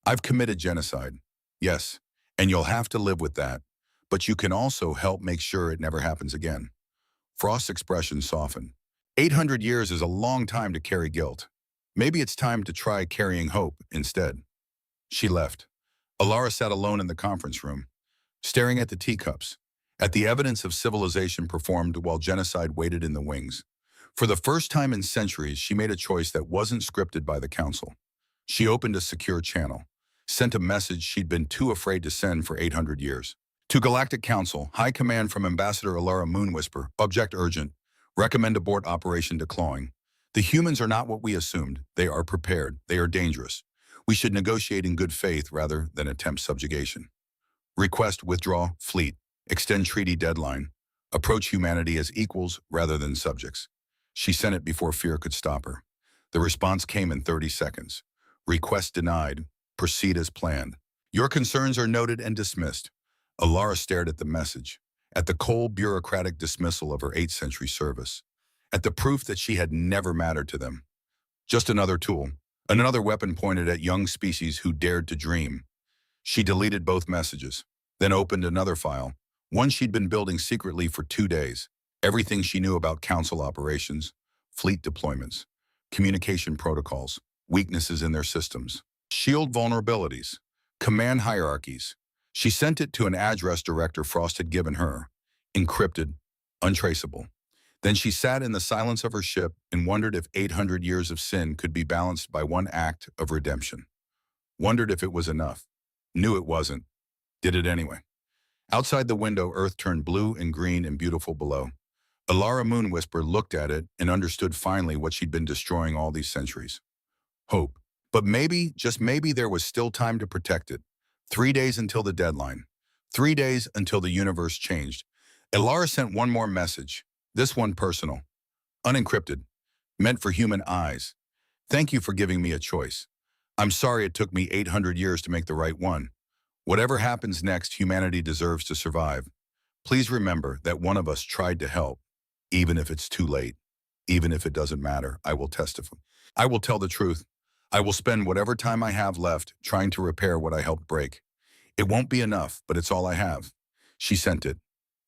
I've committed genocide, yes, and you'll have to live with that, but you can also help make sure it never happens again. Frost's expression softened. 800 years is a long time to carry guilt. Maybe it's time to try carrying hope instead. She left. Alara sat alone in the conference room, staring at the teacups, at the evidence of civilization performed while genocide waited in the wings. For the first time in centuries, she made a choice that wasn't scripted by the council. She opened a secure channel, sent a message she'd been too afraid to send for 800 years. To Galactic Council, High Command from Ambassador Alara Moonwhisper, object urgent, recommend abort Operation Declawing. The humans are not what we assumed. They are prepared. They are dangerous. We should negotiate in good faith rather than attempt subjugation. Request withdraw fleet. Extend treaty deadline. Approach humanity as equals rather than subjects. She sent it before fear could stop her. The response came in 30 seconds. Request denied. Proceed as planned. Your concerns are noted and dismissed. Alara stared at the message, at the cold bureaucratic dismissal of her 8th century service, at the proof that she had never mattered to them. Just another tool, another weapon pointed at young species who dared to dream. She deleted both messages, then opened another file, one she'd been building secretly for 2 days. Everything she knew about council operations, fleet deployments, communication protocols, weaknesses in their systems, shield vulnerabilities, command hierarchies. She sent it to an address director Frost had given her, encrypted, untraceable. Then she sat in the silence of her ship and wondered if 800 years of sin could be balanced by one act of redemption. Wondered if it was enough. Knew it wasn't. Did it anyway. Outside the window, Earth turned blue and green and beautiful below. Alara Moonwhisper looked at it and understood finally what she'd been destroying all these centuries. Hope. But maybe, just maybe, there was still time to protect it. 3 days until the deadline. 3 days until the universe changed. Alara sent one more message, this one personal, unencrypted, meant for human eyes. Thank you for giving me a choice. I'm sorry it took me 800 years to make the right one. Whatever happens next, humanity deserves to survive. Please remember that one of us tried to help, even if it's too late. Even if it doesn't matter, I will testify. I will tell the truth. I will spend whatever time I have left trying to repair what I helped break. It won't be enough, but it's all I have. She sent it.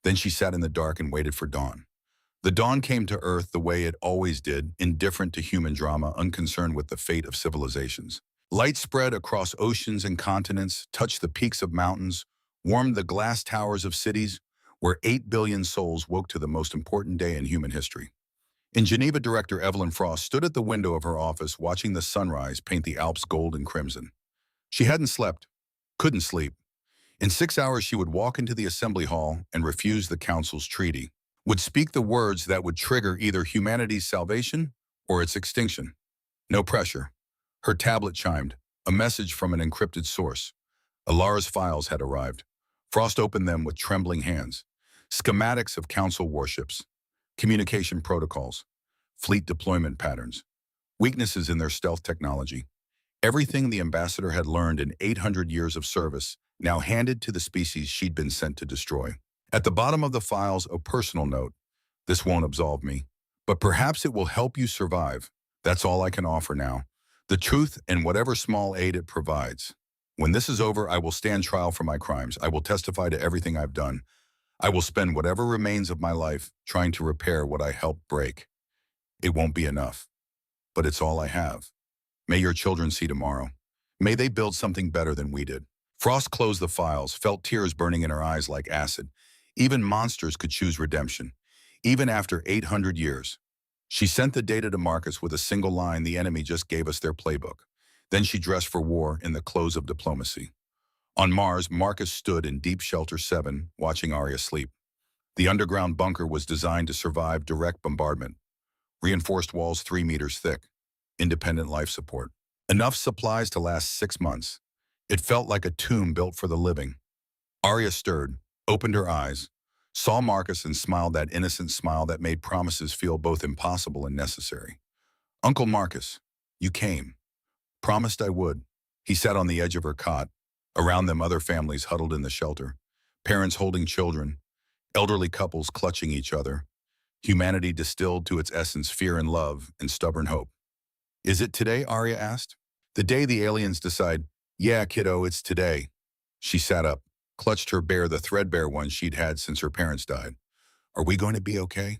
Then she sat in the dark and waited for dawn. The dawn came to Earth the way it always did, indifferent to human drama, unconcerned with the fate of civilizations. Light spread across oceans and continents, touched the peaks of mountains, warmed the glass towers of cities, where 8 billion souls woke to the most important day in human history. In Geneva, director Evelyn Frost stood at the window of her office watching the sunrise paint the Alps gold and crimson. She hadn't slept, couldn't sleep. In 6 hours, she would walk into the assembly hall and refuse the council's treaty, would speak the words that would trigger either humanity's salvation or its extinction. No pressure. Her tablet chimed, a message from an encrypted source. Alara's files had arrived. Frost opened them with trembling hands. Schematics of council warships, communication protocols, fleet deployment patterns, weaknesses in their stealth technology. Everything the ambassador had learned in 800 years of service, now handed to the species she'd been sent to destroy. At the bottom of the files, a personal note. This won't absolve me, but perhaps it will help you survive. That's all I can offer now. The truth and whatever small aid it provides. When this is over, I will stand trial for my crimes. I will testify to everything I've done. I will spend whatever remains of my life trying to repair what I helped break. It won't be enough, but it's all I have. May your children see tomorrow. May they build something better than we did. Frost closed the files, felt tears burning in her eyes like acid. Even monsters could choose redemption, even after 800 years. She sent the data to Marcus with a single line: the enemy just gave us their playbook. Then she dressed for war in the clothes of diplomacy. On Mars, Marcus stood in Deep Shelter 7, watching Arya sleep. The underground bunker was designed to survive direct bombardment. Reinforced walls 3 meters thick. Independent life support. Enough supplies to last 6 months. It felt like a tomb built for the living. Arya stirred, opened her eyes, saw Marcus and smiled that innocent smile that made promises feel both impossible and necessary. Uncle Marcus, you came. Promised I would. He sat on the edge of her cot. Around them, other families huddled in the shelter. Parents holding children. Elderly couples clutching each other. Humanity distilled to its essence fear and love and stubborn hope. Is it today? Arya asked. The day the aliens decide, yeah, kiddo, it's today. She sat up, clutched her bear, the threadbare one she'd had since her parents died. Are we going to be okay?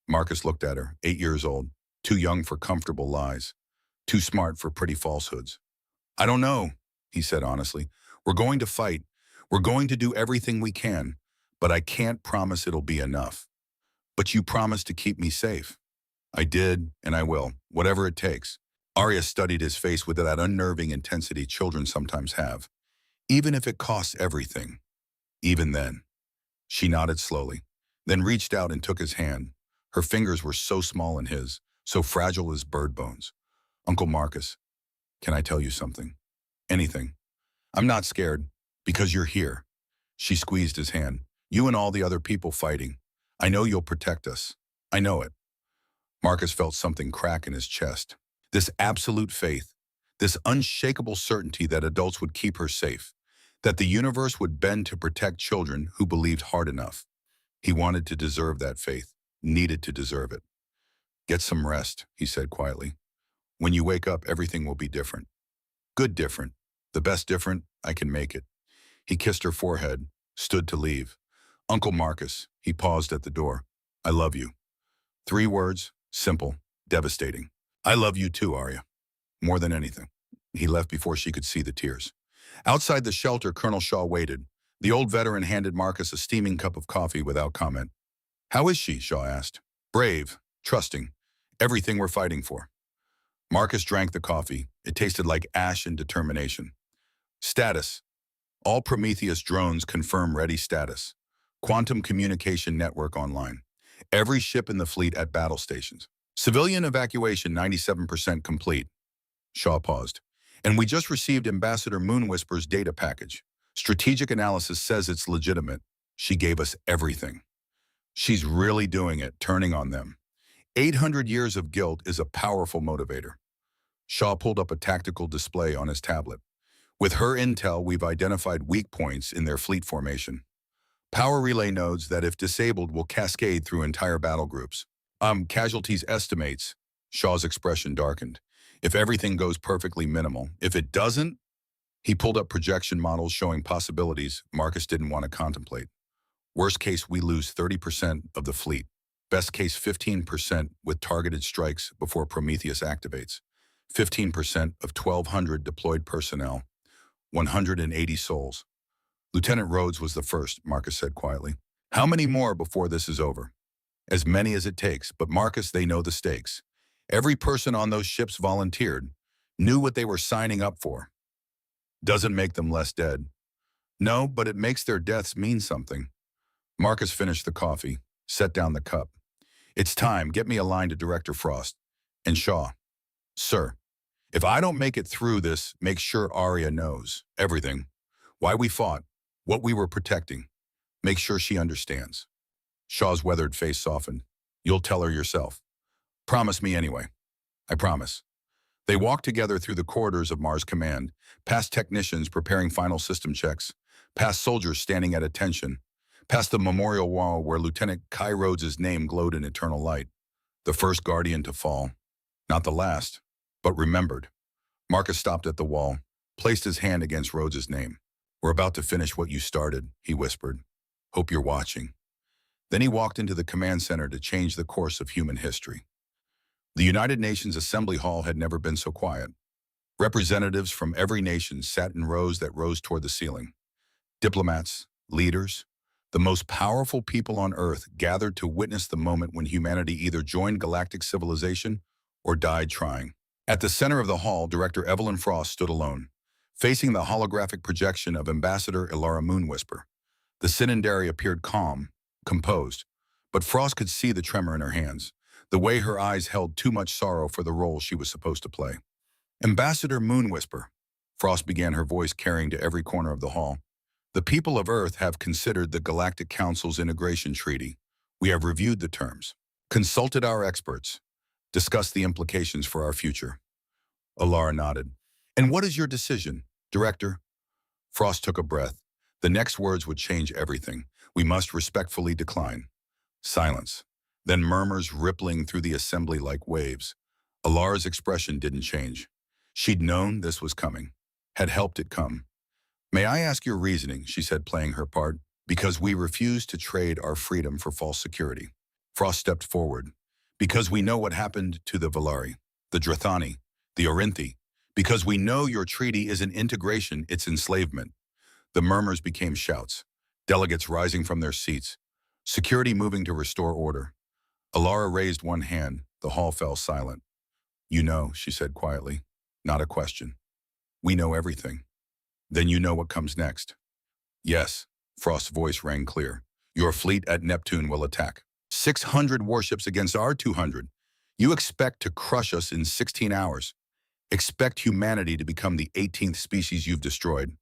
Marcus looked at her, 8 years old, too young for comfortable lies, too smart for pretty falsehoods. I don't know, he said honestly. We're going to fight. We're going to do everything we can, but I can't promise it'll be enough. But you promised to keep me safe. I did, and I will, whatever it takes. Arya studied his face with that unnerving intensity children sometimes have, even if it costs everything. Even then. She nodded slowly, then reached out and took his hand. Her fingers were so small in his, so fragile as bird bones. Uncle Marcus, can I tell you something? Anything. I'm not scared, because you're here. She squeezed his hand. You and all the other people fighting. I know you'll protect us. I know it. Marcus felt something crack in his chest. This absolute faith, this unshakable certainty that adults would keep her safe, that the universe would bend to protect children who believed hard enough. He wanted to deserve that faith, needed to deserve it. Get some rest, he said quietly. When you wake up, everything will be different. Good different. The best different I can make it. He kissed her forehead, stood to leave. Uncle Marcus, he paused at the door. I love you. 3 words, simple, devastating. I love you too, Arya. More than anything. He left before she could see the tears. Outside the shelter, Colonel Shaw waited. The old veteran handed Marcus a steaming cup of coffee without comment. How is she? Shaw asked. Brave, trusting, everything we're fighting for. Marcus drank the coffee. It tasted like ash and determination. Status. All Prometheus drones confirm ready status. Quantum communication network online. Every ship in the fleet at battle stations. Civilian evacuation 97% complete. Shaw paused. And we just received Ambassador Moonwhisper's data package. Strategic analysis says it's legitimate. She gave us everything. She's really doing it, turning on them. 800 years of guilt is a powerful motivator. Shaw pulled up a tactical display on his tablet. With her intel, we've identified weak points in their fleet formation. Power relay nodes that, if disabled, will cascade through entire battle groups. Casualties estimates. Shaw's expression darkened. If everything goes perfectly minimal. If it doesn't, he pulled up projection models showing possibilities Marcus didn't want to contemplate. Worst case, we lose 30% of the fleet. Best case, 15% with targeted strikes before Prometheus activates. 15% of 1,200 deployed personnel. 180 souls. Lieutenant Rhodes was the first, Marcus said quietly. How many more before this is over? As many as it takes, but Marcus, they know the stakes. Every person on those ships volunteered, knew what they were signing up for. Doesn't make them less dead. No, but it makes their deaths mean something. Marcus finished the coffee, set down the cup. It's time, get me a line to Director Frost. And Shaw. Sir, if I don't make it through this, make sure Arya knows everything. Why we fought, what we were protecting. Make sure she understands. Shaw's weathered face softened. You'll tell her yourself. Promise me anyway. I promise. They walked together through the corridors of Mars Command, past technicians preparing final system checks, past soldiers standing at attention, past the memorial wall where Lieutenant Kai Rhodes' name glowed in eternal light. The first Guardian to fall. Not the last, but remembered. Marcus stopped at the wall, placed his hand against Rhodes' name. We're about to finish what you started, he whispered. Hope you're watching. Then he walked into the command center to change the course of human history. The United Nations Assembly Hall had never been so quiet. Representatives from every nation sat in rows that rose toward the ceiling. Diplomats, leaders, the most powerful people on Earth gathered to witness the moment when humanity either joined galactic civilization or died trying. At the center of the hall, Director Evelyn Frost stood alone, facing the holographic projection of Ambassador Ilara Moonwhisper. The Synandari appeared calm, composed, but Frost could see the tremor in her hands, the way her eyes held too much sorrow for the role she was supposed to play. Ambassador Moonwhisper, Frost began, her voice carrying to every corner of the hall. The people of Earth have considered the Galactic Council's integration treaty. We have reviewed the terms, consulted our experts, discussed the implications for our future. Ilara nodded. And what is your decision, Director? Frost took a breath. The next words would change everything. We must respectfully decline. Silence. Then murmurs rippling through the assembly like waves. Ilara's expression didn't change. She'd known this was coming, had helped it come. May I ask your reasoning, she said, playing her part. Because we refuse to trade our freedom for false security. Frost stepped forward. Because we know what happened to the Valari, the Drathani, the Orinthi. Because we know your treaty isn't integration, it's enslavement. The murmurs became shouts, delegates rising from their seats, security moving to restore order. Alara raised one hand. The hall fell silent. "You know," she said quietly. "Not a question. We know everything. Then you know what comes next." "Yes," Frost's voice rang clear. "Your fleet at Neptune will attack. 600 warships against our 200. You expect to crush us in 16 hours. Expect humanity to become the 18th species you've destroyed."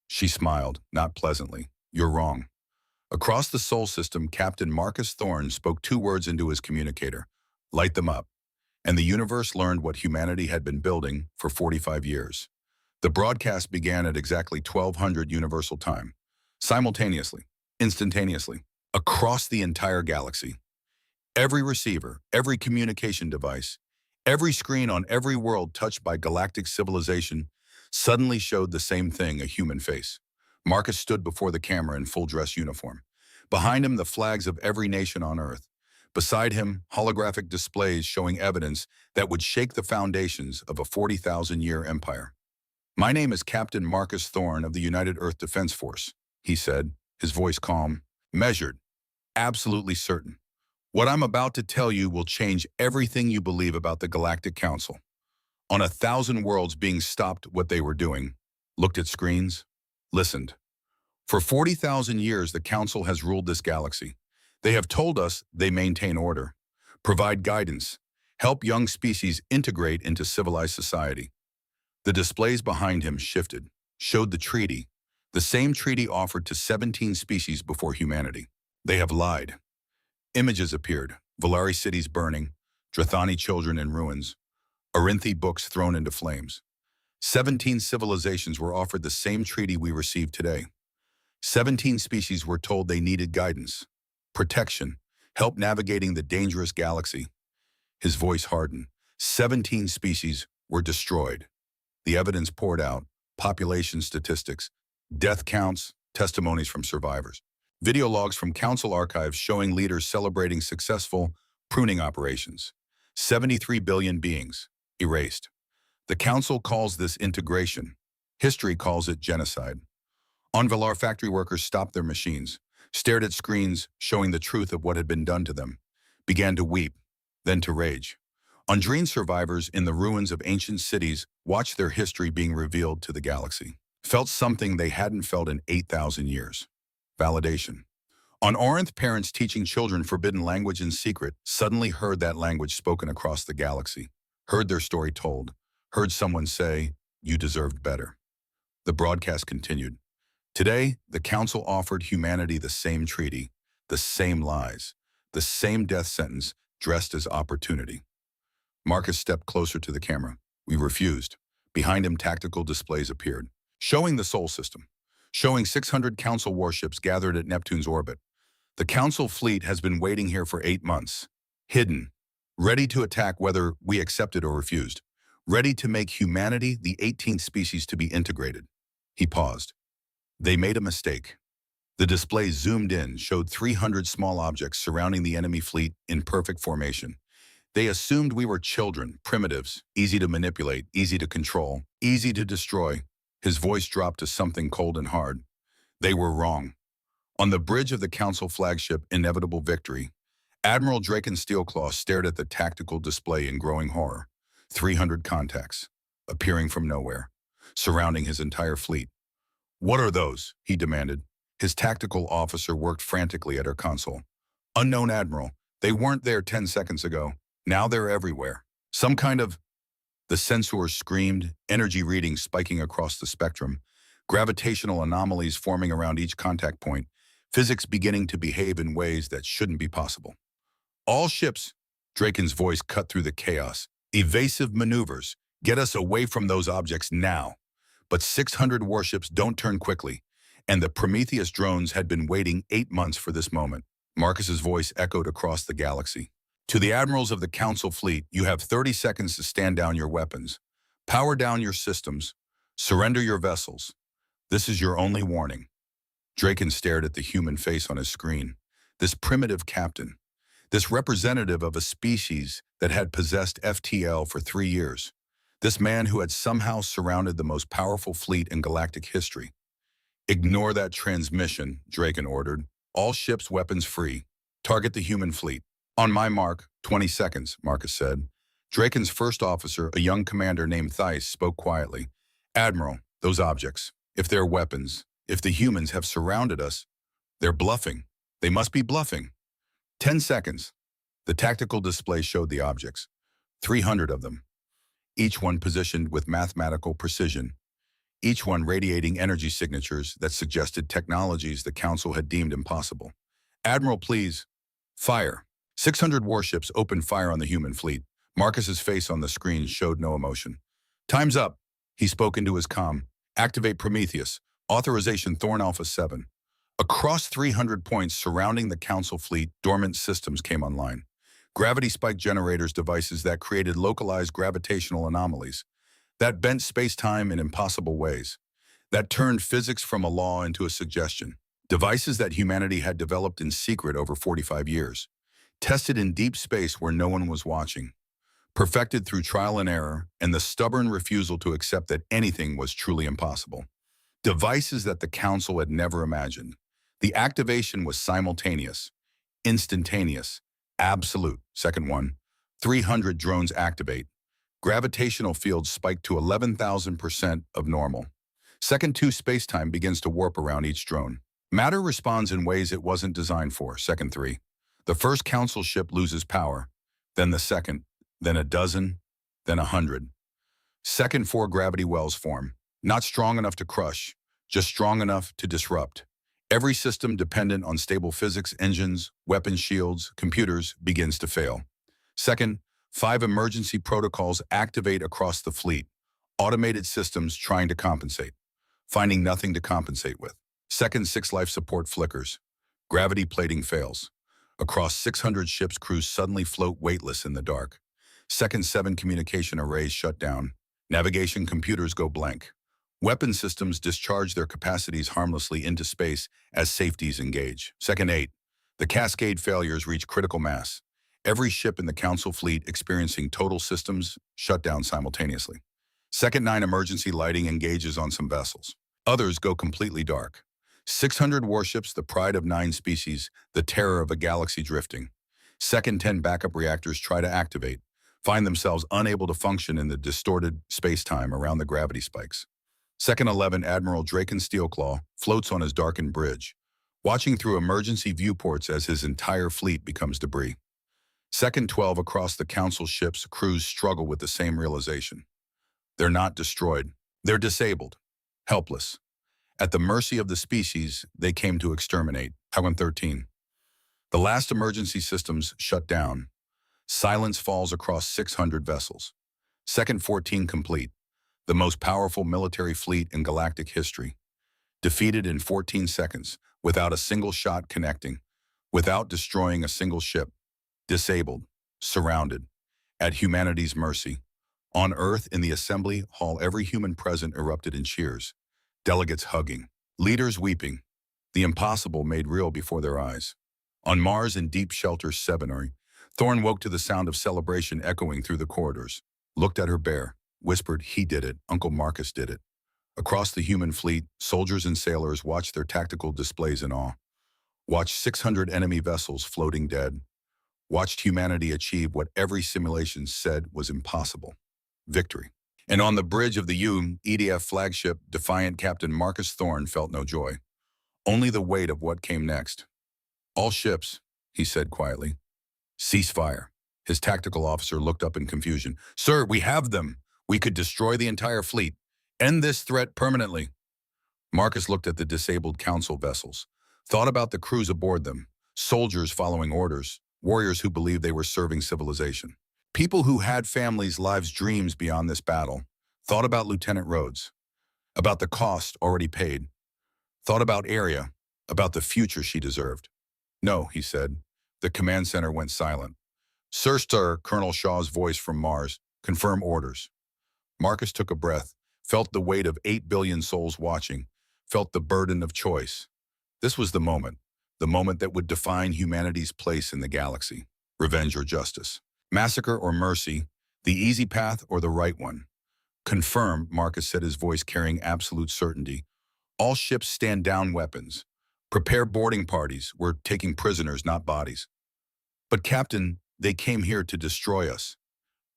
She smiled, not pleasantly. "You're wrong." Across the Sol system, Captain Marcus Thorne spoke 2 words into his communicator. "Light them up." And the universe learned what humanity had been building for 45 years. The broadcast began at exactly 1200 Universal Time, simultaneously, instantaneously, across the entire galaxy. Every receiver, every communication device, every screen on every world touched by galactic civilization suddenly showed the same thing, a human face. Marcus stood before the camera in full dress uniform. Behind him, the flags of every nation on Earth. Beside him, holographic displays showing evidence that would shake the foundations of a 40,000-year empire. "My name is Captain Marcus Thorne of the United Earth Defense Force," he said, his voice calm, measured, absolutely certain. "What I'm about to tell you will change everything you believe about the Galactic Council." On 1,000 worlds being stopped what they were doing, looked at screens, listened. For 40,000 years, the Council has ruled this galaxy. They have told us they maintain order, provide guidance, help young species integrate into civilized society. The displays behind him shifted, showed the treaty, the same treaty offered to 17 species before humanity. They have lied. Images appeared, Valari cities burning, Drathani children in ruins, Arinthi books thrown into flames. 17 civilizations were offered the same treaty we received today. 17 species were told they needed guidance, protection, help navigating the dangerous galaxy. His voice hardened. 17 species were destroyed. The evidence poured out, population statistics, death counts, testimonies from survivors. Video logs from council archives showing leaders celebrating successful pruning operations. 73 billion beings, erased. The council calls this integration. History calls it genocide. On Valar, factory workers stopped their machines, stared at screens showing the truth of what had been done to them, began to weep, then to rage. Undrine survivors in the ruins of ancient cities watched their history being revealed to the galaxy, felt something they hadn't felt in 8,000 years. Validation. On Orinth, parents teaching children forbidden language in secret suddenly heard that language spoken across the galaxy, heard their story told, heard someone say, "You deserved better." The broadcast continued. Today, the Council offered humanity the same treaty, the same lies, the same death sentence dressed as opportunity. Marcus stepped closer to the camera. We refused. Behind him, tactical displays appeared, showing the Sol system, showing 600 Council warships gathered at Neptune's orbit. The Council fleet has been waiting here for 8 months, hidden, ready to attack whether we accepted or refused, ready to make humanity the 18th species to be integrated. He paused. They made a mistake. The display zoomed in, showed 300 small objects surrounding the enemy fleet in perfect formation. They assumed we were children, primitives, easy to manipulate, easy to control, easy to destroy. His voice dropped to something cold and hard. They were wrong. On the bridge of the Council flagship, Inevitable Victory, Admiral Draken Steelclaw stared at the tactical display in growing horror. 300 contacts, appearing from nowhere, surrounding his entire fleet. "What are those?" he demanded. His tactical officer worked frantically at her console. "Unknown Admiral, they weren't there 10 seconds ago. Now they're everywhere. Some kind of..." The sensors screamed, energy readings spiking across the spectrum, gravitational anomalies forming around each contact point, physics beginning to behave in ways that shouldn't be possible. "All ships," Draken's voice cut through the chaos. "Evasive maneuvers. Get us away from those objects now." But 600 warships don't turn quickly, and the Prometheus drones had been waiting 8 months for this moment. Marcus's voice echoed across the galaxy. "To the admirals of the Council fleet, you have 30 seconds to stand down your weapons, power down your systems, surrender your vessels. This is your only warning." Draken stared at the human face on his screen. This primitive captain, this representative of a species that had possessed FTL for 3 years. This man who had somehow surrounded the most powerful fleet in galactic history. Ignore that transmission, Draken ordered. All ships weapons free. Target the human fleet. On my mark, 20 seconds, Marcus said. Draken's first officer, a young commander named Theiss, spoke quietly. Admiral, those objects, if they're weapons, if the humans have surrounded us, they're bluffing. They must be bluffing. 10 seconds. The tactical display showed the objects. 300 of them, each one positioned with mathematical precision, each one radiating energy signatures that suggested technologies the Council had deemed impossible. Admiral, please, fire. 600 warships opened fire on the human fleet. Marcus's face on the screen showed no emotion. Time's up, he spoke into his comm. Activate Prometheus. Authorization Thorn Alpha 7. Across 300 points surrounding the Council fleet, dormant systems came online. Gravity spike generators, devices that created localized gravitational anomalies, that bent space-time in impossible ways, that turned physics from a law into a suggestion. Devices that humanity had developed in secret over 45 years, tested in deep space where no one was watching, perfected through trial and error and the stubborn refusal to accept that anything was truly impossible. Devices that the Council had never imagined. The activation was simultaneous, instantaneous, absolute. Second one, 300 drones activate. Gravitational fields spike to 11,000% of normal. Second two, space-time begins to warp around each drone. Matter responds in ways it wasn't designed for. Second three, the first Council ship loses power, then the second, then a dozen, then 100. Second four, gravity wells form. Not strong enough to crush, just strong enough to disrupt. Every system dependent on stable physics, engines, weapon shields, computers, begins to fail. Second, 5 emergency protocols activate across the fleet. Automated systems trying to compensate, finding nothing to compensate with. Second, 6 life support flickers. Gravity plating fails. Across 600 ships, crews suddenly float weightless in the dark. Second, 7 communication arrays shut down. Navigation computers go blank. Weapon systems discharge their capacities harmlessly into space as safeties engage. Second 8, the cascade failures reach critical mass. Every ship in the Council fleet experiencing total systems shut down simultaneously. Second 9, emergency lighting engages on some vessels. Others go completely dark. 600 warships, the pride of 9 species, the terror of a galaxy drifting. Second 10, backup reactors try to activate, find themselves unable to function in the distorted space-time around the gravity spikes. Second 11, Admiral Draken Steelclaw floats on his darkened bridge, watching through emergency viewports as his entire fleet becomes debris. Second 12, across the Council ships, crews struggle with the same realization. They're not destroyed. They're disabled, helpless, at the mercy of the species they came to exterminate. Second 13, the last emergency systems shut down. Silence falls across 600 vessels. Second 14, complete. The most powerful military fleet in galactic history. Defeated in 14 seconds, without a single shot connecting, without destroying a single ship. Disabled, surrounded, at humanity's mercy. On Earth, in the assembly hall, every human present erupted in cheers. Delegates hugging, leaders weeping. The impossible made real before their eyes. On Mars, in Deep Shelter 7, Thorn woke to the sound of celebration echoing through the corridors. Looked at her bear. Whispered, he did it, Uncle Marcus did it. Across the human fleet, soldiers and sailors watched their tactical displays in awe. Watched 600 enemy vessels floating dead. Watched humanity achieve what every simulation said was impossible. Victory. And on the bridge of the EDF flagship, defiant Captain Marcus Thorn felt no joy. Only the weight of what came next. All ships, he said quietly. Cease fire. His tactical officer looked up in confusion. Sir, we have them. We could destroy the entire fleet. End this threat permanently. Marcus looked at the disabled Council vessels, thought about the crews aboard them, soldiers following orders, warriors who believed they were serving civilization. People who had families, lives, dreams beyond this battle. Thought about Lieutenant Rhodes, about the cost already paid. Thought about Arya, about the future she deserved. No, he said. The command center went silent. Sir, Colonel Shaw's voice from Mars. Confirm orders. Marcus took a breath, felt the weight of 8 billion souls watching, felt the burden of choice. This was the moment that would define humanity's place in the galaxy. Revenge or justice. Massacre or mercy, the easy path or the right one. Confirm, Marcus said, his voice carrying absolute certainty. All ships stand down weapons. Prepare boarding parties. We're taking prisoners, not bodies. But Captain, they came here to destroy us.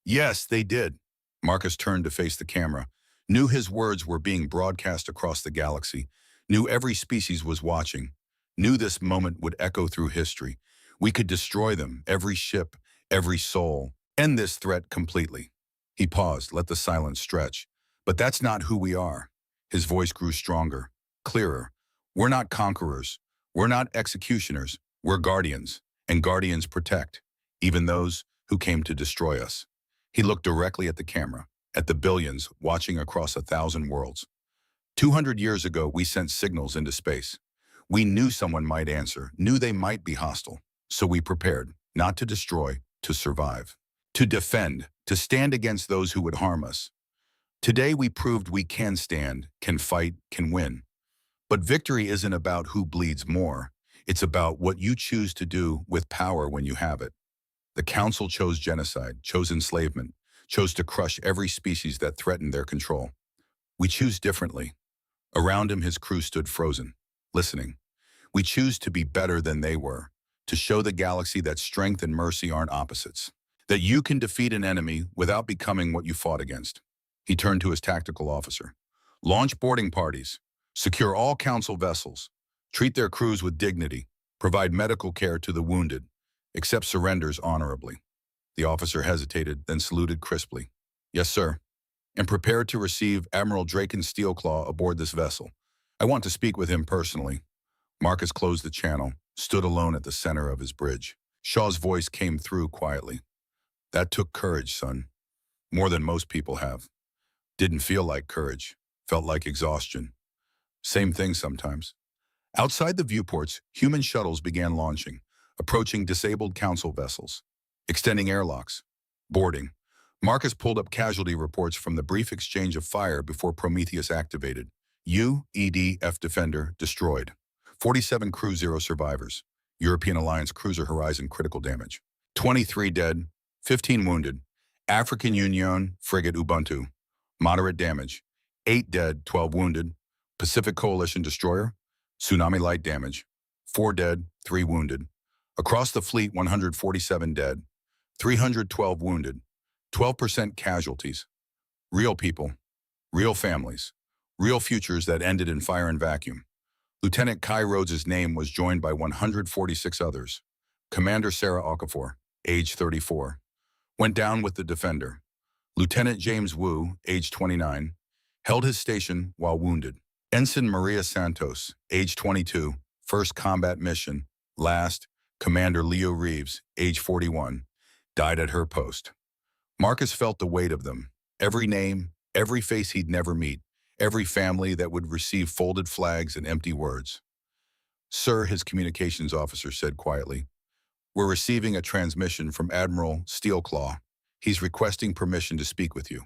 Yes, they did. Marcus turned to face the camera, knew his words were being broadcast across the galaxy, knew every species was watching, knew this moment would echo through history. We could destroy them, every ship, every soul, end this threat completely. He paused, let the silence stretch. But that's not who we are. His voice grew stronger, clearer. We're not conquerors. We're not executioners. We're guardians, and guardians protect, even those who came to destroy us. He looked directly at the camera, at the billions watching across 1,000 worlds. 200 years ago, we sent signals into space. We knew someone might answer, knew they might be hostile. So we prepared, not to destroy, to survive, to defend, to stand against those who would harm us. Today we proved we can stand, can fight, can win. But victory isn't about who bleeds more. It's about what you choose to do with power when you have it. The Council chose genocide, chose enslavement, chose to crush every species that threatened their control. We choose differently. Around him, his crew stood frozen, listening. We choose to be better than they were, to show the galaxy that strength and mercy aren't opposites, that you can defeat an enemy without becoming what you fought against. He turned to his tactical officer. Launch boarding parties. Secure all Council vessels. Treat their crews with dignity. Provide medical care to the wounded. Accept surrenders honorably. The officer hesitated, then saluted crisply. Yes, sir. And prepare to receive Admiral Draken Steelclaw aboard this vessel. I want to speak with him personally. Marcus closed the channel, stood alone at the center of his bridge. Shaw's voice came through quietly. That took courage, son. More than most people have. Didn't feel like courage. Felt like exhaustion. Same thing sometimes. Outside the viewports, human shuttles began launching, approaching disabled Council vessels, extending airlocks, boarding. Marcus pulled up casualty reports from the brief exchange of fire before Prometheus activated. UEDF Defender destroyed. 47 crew, 0 survivors. European Alliance Cruiser Horizon critical damage. 23 dead, 15 wounded. African Union Frigate Ubuntu. Moderate damage. 8 dead, 12 wounded. Pacific Coalition Destroyer. Tsunami light damage. 4 dead, 3 wounded. Across the fleet, 147 dead, 312 wounded, 12% casualties. Real people, real families, real futures that ended in fire and vacuum. Lieutenant Kai Rhodes' name was joined by 146 others. Commander Sarah Okafor, age 34, went down with the Defender. Lieutenant James Wu, age 29, held his station while wounded. Ensign Maria Santos, age 22, first combat mission, last. Commander Leo Reeves, age 41, died at her post. Marcus felt the weight of them. Every name, every face he'd never meet, every family that would receive folded flags and empty words. Sir, his communications officer said quietly, we're receiving a transmission from Admiral Steelclaw. He's requesting permission to speak with you.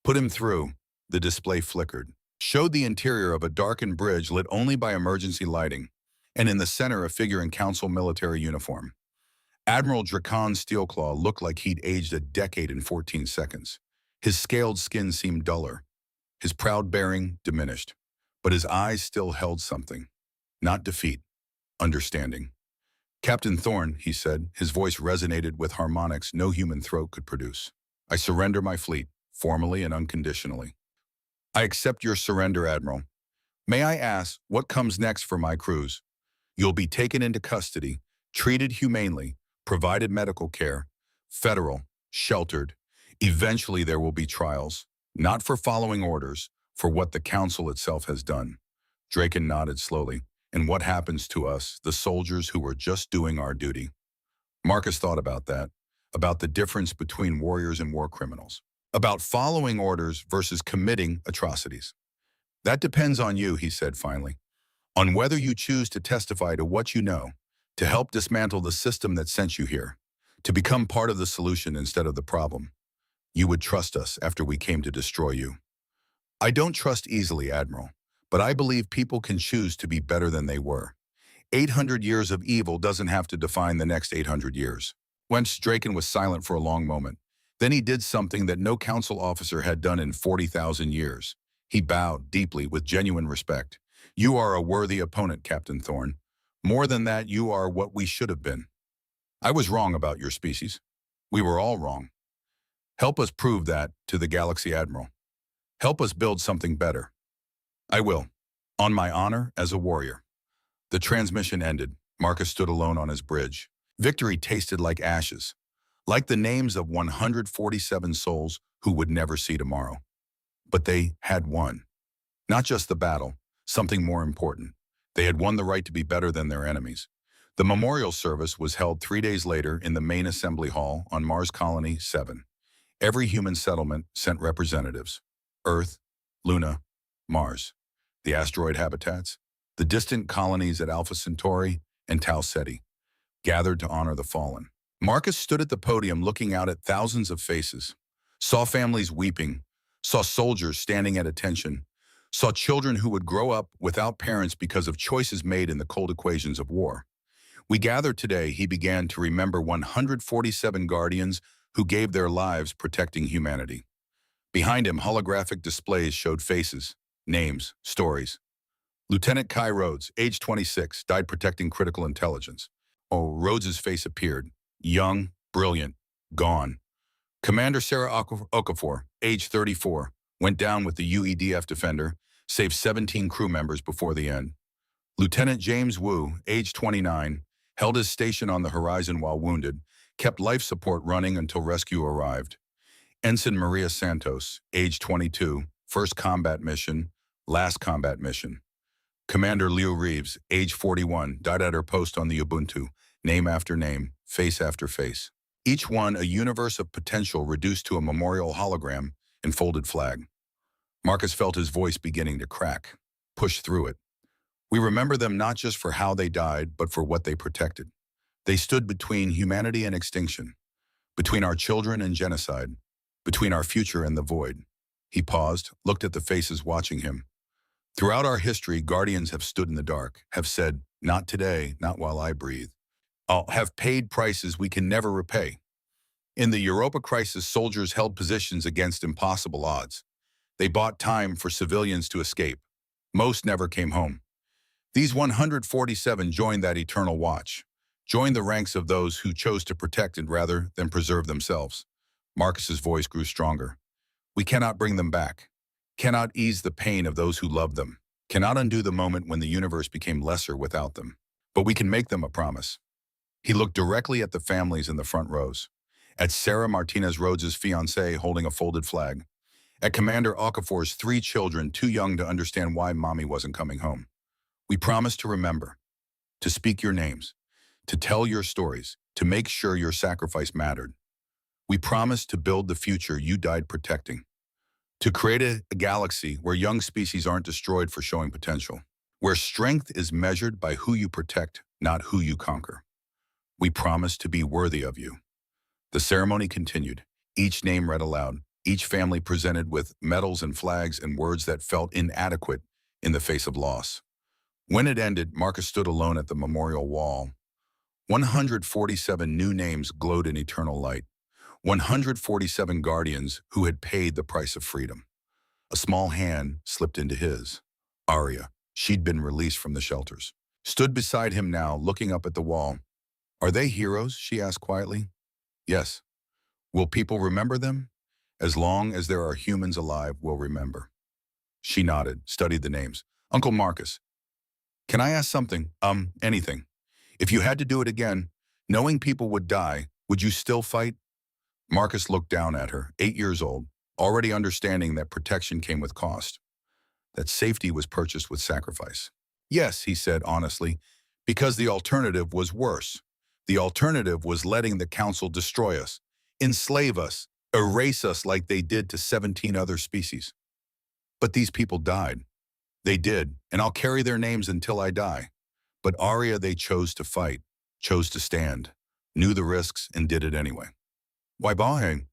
Put him through. The display flickered, showed the interior of a darkened bridge lit only by emergency lighting, and in the center a figure in Council military uniform. Admiral Draken Steelclaw looked like he'd aged a decade in 14 seconds. His scaled skin seemed duller, his proud bearing diminished, but his eyes still held something. Not defeat, understanding. Captain Thorne, he said, his voice resonated with harmonics no human throat could produce. I surrender my fleet, formally and unconditionally. I accept your surrender, Admiral. May I ask, what comes next for my crews? You'll be taken into custody, treated humanely, provided medical care, federal, sheltered. Eventually there will be trials, not for following orders, for what the Council itself has done. Draken nodded slowly. And what happens to us, the soldiers who were just doing our duty? Marcus thought about that, about the difference between warriors and war criminals, about following orders versus committing atrocities. That depends on you, he said finally, on whether you choose to testify to what you know, to help dismantle the system that sent you here, to become part of the solution instead of the problem. You would trust us after we came to destroy you. I don't trust easily, Admiral, but I believe people can choose to be better than they were. 800 years of evil doesn't have to define the next 800 years. Wentz Draken was silent for a long moment. Then he did something that no Council officer had done in 40,000 years. He bowed deeply with genuine respect. You are a worthy opponent, Captain Thorne. More than that, you are what we should have been. I was wrong about your species. We were all wrong. Help us prove that to the Galaxy Admiral. Help us build something better. I will. On my honor as a warrior. The transmission ended. Marcus stood alone on his bridge. Victory tasted like ashes, like the names of 147 souls who would never see tomorrow. But they had won. Not just the battle, something more important. They had won the right to be better than their enemies. The memorial service was held 3 days later in the main assembly hall on Mars Colony 7. Every human settlement sent representatives. Earth, Luna, Mars, the asteroid habitats, the distant colonies at Alpha Centauri and Tau Ceti, gathered to honor the fallen. Marcus stood at the podium looking out at thousands of faces, saw families weeping, saw soldiers standing at attention, saw children who would grow up without parents because of choices made in the cold equations of war. We gather today, he began to remember 147 guardians who gave their lives protecting humanity. Behind him, holographic displays showed faces, names, stories. Lieutenant Kai Rhodes, age 26, died protecting critical intelligence. Oh, Rhodes's face appeared, young, brilliant, gone. Commander Sarah Okafor, age 34, went down with the UEDF Defender, saved 17 crew members before the end. Lieutenant James Wu, age 29, held his station on the horizon while wounded, kept life support running until rescue arrived. Ensign Maria Santos, age 22, first combat mission, last combat mission. Commander Leo Reeves, age 41, died at her post on the Ubuntu, name after name, face after face. Each one a universe of potential reduced to a memorial hologram and folded flag. Marcus felt his voice beginning to crack, push through it. We remember them not just for how they died, but for what they protected. They stood between humanity and extinction, between our children and genocide, between our future and the void. He paused, looked at the faces watching him. Throughout our history, guardians have stood in the dark, have said, not today, not while I breathe. I'll have paid prices we can never repay. In the Europa crisis, soldiers held positions against impossible odds. They bought time for civilians to escape. Most never came home. These 147 joined that eternal watch, joined the ranks of those who chose to protect it rather than preserve themselves. Marcus's voice grew stronger. We cannot bring them back, cannot ease the pain of those who loved them, cannot undo the moment when the universe became lesser without them. But we can make them a promise. He looked directly at the families in the front rows, at Sarah Martinez Rhodes' fiancé holding a folded flag, at Commander Okafor's 3 children too young to understand why mommy wasn't coming home. We promise to remember, to speak your names, to tell your stories, to make sure your sacrifice mattered. We promise to build the future you died protecting, to create a galaxy where young species aren't destroyed for showing potential, where strength is measured by who you protect, not who you conquer. We promise to be worthy of you. The ceremony continued, each name read aloud, each family presented with medals and flags and words that felt inadequate in the face of loss. When it ended, Marcus stood alone at the memorial wall. 147 new names glowed in eternal light. 147 guardians who had paid the price of freedom. A small hand slipped into his. Aria, she'd been released from the shelters, stood beside him now, looking up at the wall. Are they heroes? She asked quietly. Yes. Will people remember them? As long as there are humans alive, we'll remember. She nodded, studied the names. Uncle Marcus, can I ask something? Anything. If you had to do it again, knowing people would die, would you still fight? Marcus looked down at her, 8 years old, already understanding that protection came with cost, that safety was purchased with sacrifice. Yes, he said honestly, because the alternative was worse. The alternative was letting the Council destroy us, enslave us, erase us like they did to 17 other species. But these people died. They did, and I'll carry their names until I die. But Aria, they chose to fight, chose to stand, knew the risks, and did it anyway. Why Bahe?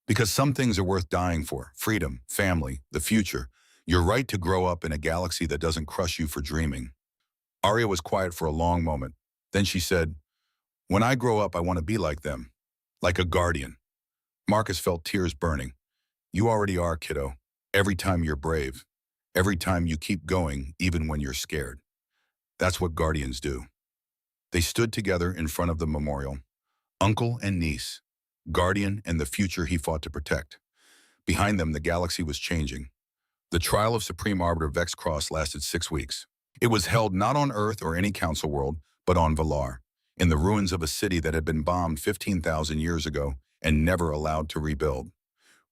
Because some things are worth dying for. Freedom, family, the future, your right to grow up in a galaxy that doesn't crush you for dreaming. Aria was quiet for a long moment. Then she said, when I grow up, I want to be like them, like a guardian. Marcus felt tears burning. You already are, kiddo, every time you're brave. Every time you keep going, even when you're scared. That's what guardians do. They stood together in front of the memorial, uncle and niece, guardian and the future he fought to protect. Behind them, the galaxy was changing. The trial of Supreme Arbiter Vex Cross lasted 6 weeks. It was held not on Earth or any council world, but on Valar, in the ruins of a city that had been bombed 15,000 years ago and never allowed to rebuild.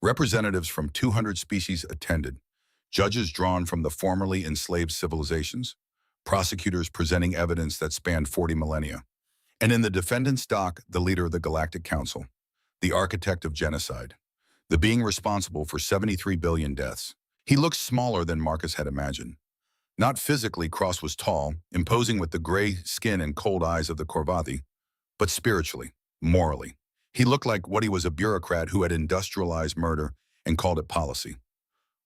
Representatives from 200 species attended, judges drawn from the formerly enslaved civilizations, prosecutors presenting evidence that spanned 40 millennia, and in the defendant's dock, the leader of the Galactic Council, the architect of genocide, the being responsible for 73 billion deaths. He looked smaller than Marcus had imagined. Not physically, Cross was tall, imposing with the gray skin and cold eyes of the Corvathi, but spiritually, morally. He looked like what he was, a bureaucrat who had industrialized murder and called it policy.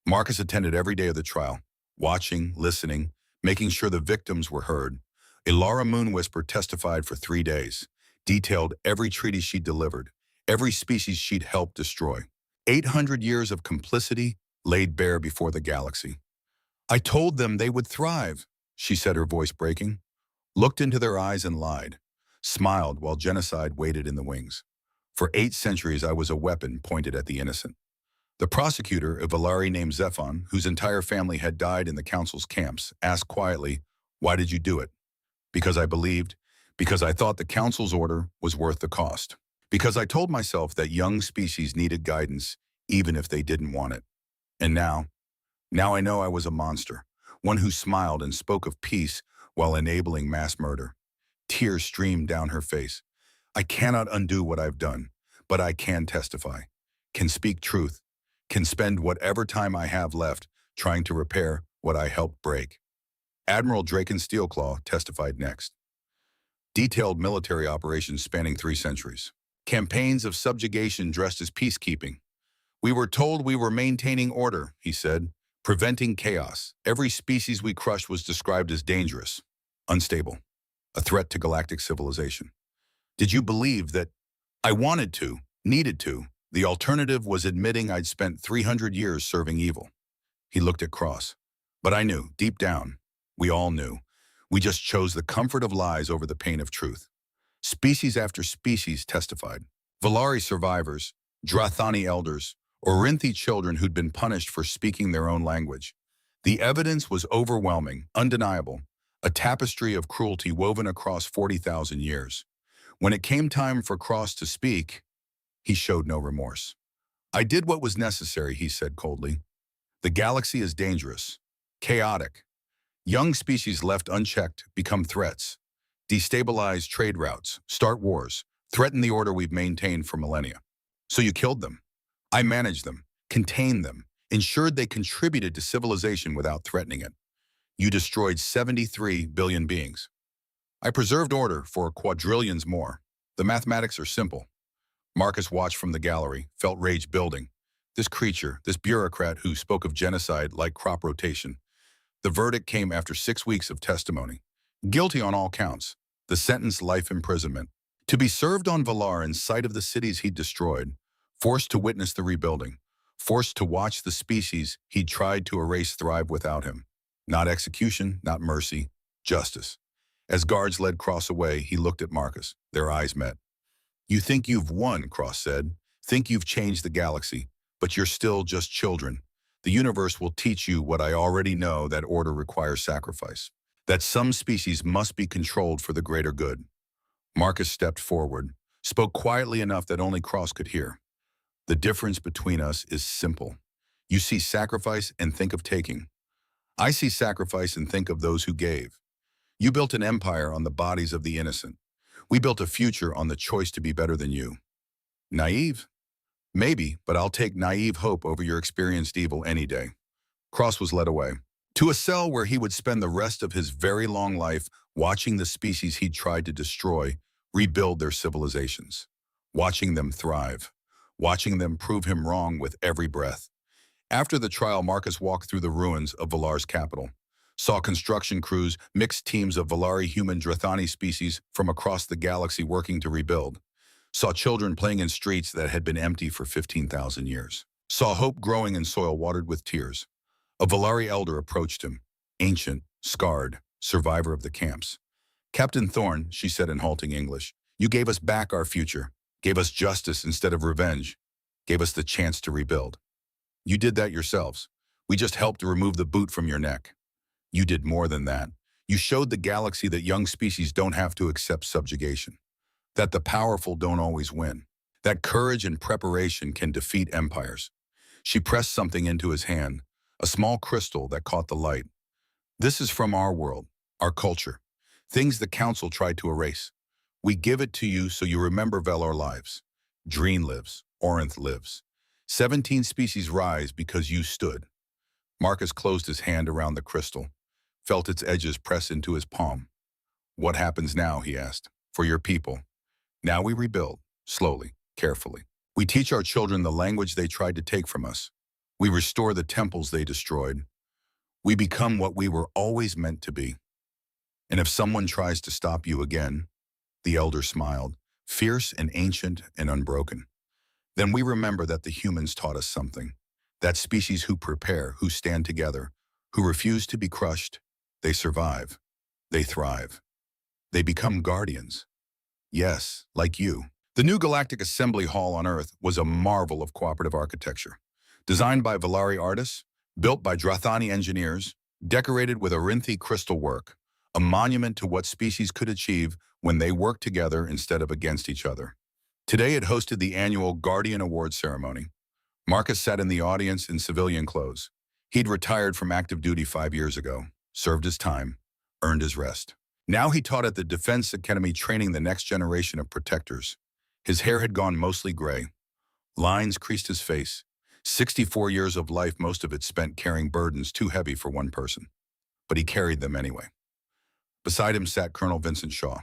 Marcus attended every day of the trial, watching, listening, making sure the victims were heard. Ilara Moonwhisper testified for 3 days, detailed every treaty she'd delivered, every species she'd helped destroy. 800 years of complicity laid bare before the galaxy. I told them they would thrive, she said, her voice breaking, looked into their eyes and lied, smiled while genocide waited in the wings. For 8 centuries, I was a weapon pointed at the innocent. The prosecutor, a Valari named Zephon, whose entire family had died in the council's camps, asked quietly, "Why did you do it?" "Because I believed, because I thought the council's order was worth the cost. Because I told myself that young species needed guidance, even if they didn't want it. And now I know I was a monster, one who smiled and spoke of peace while enabling mass murder." Tears streamed down her face. "I cannot undo what I've done, but I can testify, can speak truth, can spend whatever time I have left trying to repair what I helped break." Admiral Draken Steelclaw testified next. Detailed military operations spanning 3 centuries. Campaigns of subjugation dressed as peacekeeping. "We were told we were maintaining order," he said, "preventing chaos. Every species we crushed was described as dangerous, unstable, a threat to galactic civilization. Did you believe that I wanted to, needed to? The alternative was admitting I'd spent 300 years serving evil." He looked at Cross. "But I knew, deep down, we all knew. We just chose the comfort of lies over the pain of truth." Species after species testified. Valari survivors, Drathani elders, Orinthi children who'd been punished for speaking their own language. The evidence was overwhelming, undeniable, a tapestry of cruelty woven across 40,000 years. When it came time for Cross to speak, he showed no remorse. "I did what was necessary," he said coldly. "The galaxy is dangerous, chaotic. Young species left unchecked become threats, destabilize trade routes, start wars, threaten the order we've maintained for millennia. So you killed them. I managed them, contained them, ensured they contributed to civilization without threatening it. You destroyed 73 billion beings. I preserved order for quadrillions more. The mathematics are simple." Marcus watched from the gallery, felt rage building. This creature, this bureaucrat who spoke of genocide like crop rotation. The verdict came after 6 weeks of testimony. Guilty on all counts. The sentence, life imprisonment. To be served on Valar in sight of the cities he'd destroyed. Forced to witness the rebuilding. Forced to watch the species he'd tried to erase thrive without him. Not execution, not mercy, justice. As guards led Cross away, he looked at Marcus. Their eyes met. "You think you've won," Cross said. "Think you've changed the galaxy, but you're still just children. The universe will teach you what I already know, that order requires sacrifice. That some species must be controlled for the greater good." Marcus stepped forward, spoke quietly enough that only Cross could hear. "The difference between us is simple. You see sacrifice and think of taking. I see sacrifice and think of those who gave. You built an empire on the bodies of the innocent. We built a future on the choice to be better than you. Naive? Maybe, but I'll take naive hope over your experienced evil any day." Cross was led away, to a cell where he would spend the rest of his very long life watching the species he'd tried to destroy rebuild their civilizations, watching them thrive, watching them prove him wrong with every breath. After the trial, Marcus walked through the ruins of Valar's capital, saw construction crews, mixed teams of Valari human Drathani species from across the galaxy working to rebuild, saw children playing in streets that had been empty for 15,000 years, saw hope growing in soil watered with tears. A Valari elder approached him, ancient, scarred, survivor of the camps. Captain Thorne, she said in halting English, you gave us back our future, gave us justice instead of revenge, gave us the chance to rebuild. You did that yourselves. We just helped to remove the boot from your neck. You did more than that. You showed the galaxy that young species don't have to accept subjugation, that the powerful don't always win, that courage and preparation can defeat empires. She pressed something into his hand, a small crystal that caught the light. This is from our world, our culture, things the Council tried to erase. We give it to you so you remember Velor lives. Dreen lives, Orinth lives. 17 species rise because you stood. Marcus closed his hand around the crystal, felt its edges press into his palm. What happens now, he asked, for your people? Now we rebuild, slowly, carefully. We teach our children the language they tried to take from us. We restore the temples they destroyed. We become what we were always meant to be. And if someone tries to stop you again, the elder smiled, fierce and ancient and unbroken, then we remember that the humans taught us something. That species who prepare, who stand together, who refuse to be crushed, they survive. They thrive. They become guardians. Yes, like you. The new Galactic Assembly Hall on Earth was a marvel of cooperative architecture. Designed by Valari artists, built by Drathani engineers, decorated with Orinthi crystal work, a monument to what species could achieve when they worked together instead of against each other. Today it hosted the annual Guardian Award ceremony. Marcus sat in the audience in civilian clothes. He'd retired from active duty 5 years ago, served his time, earned his rest. Now he taught at the Defense Academy training the next generation of protectors. His hair had gone mostly gray. Lines creased his face. 64 years of life, most of it spent carrying burdens too heavy for one person. But he carried them anyway. Beside him sat Colonel Vincent Shaw.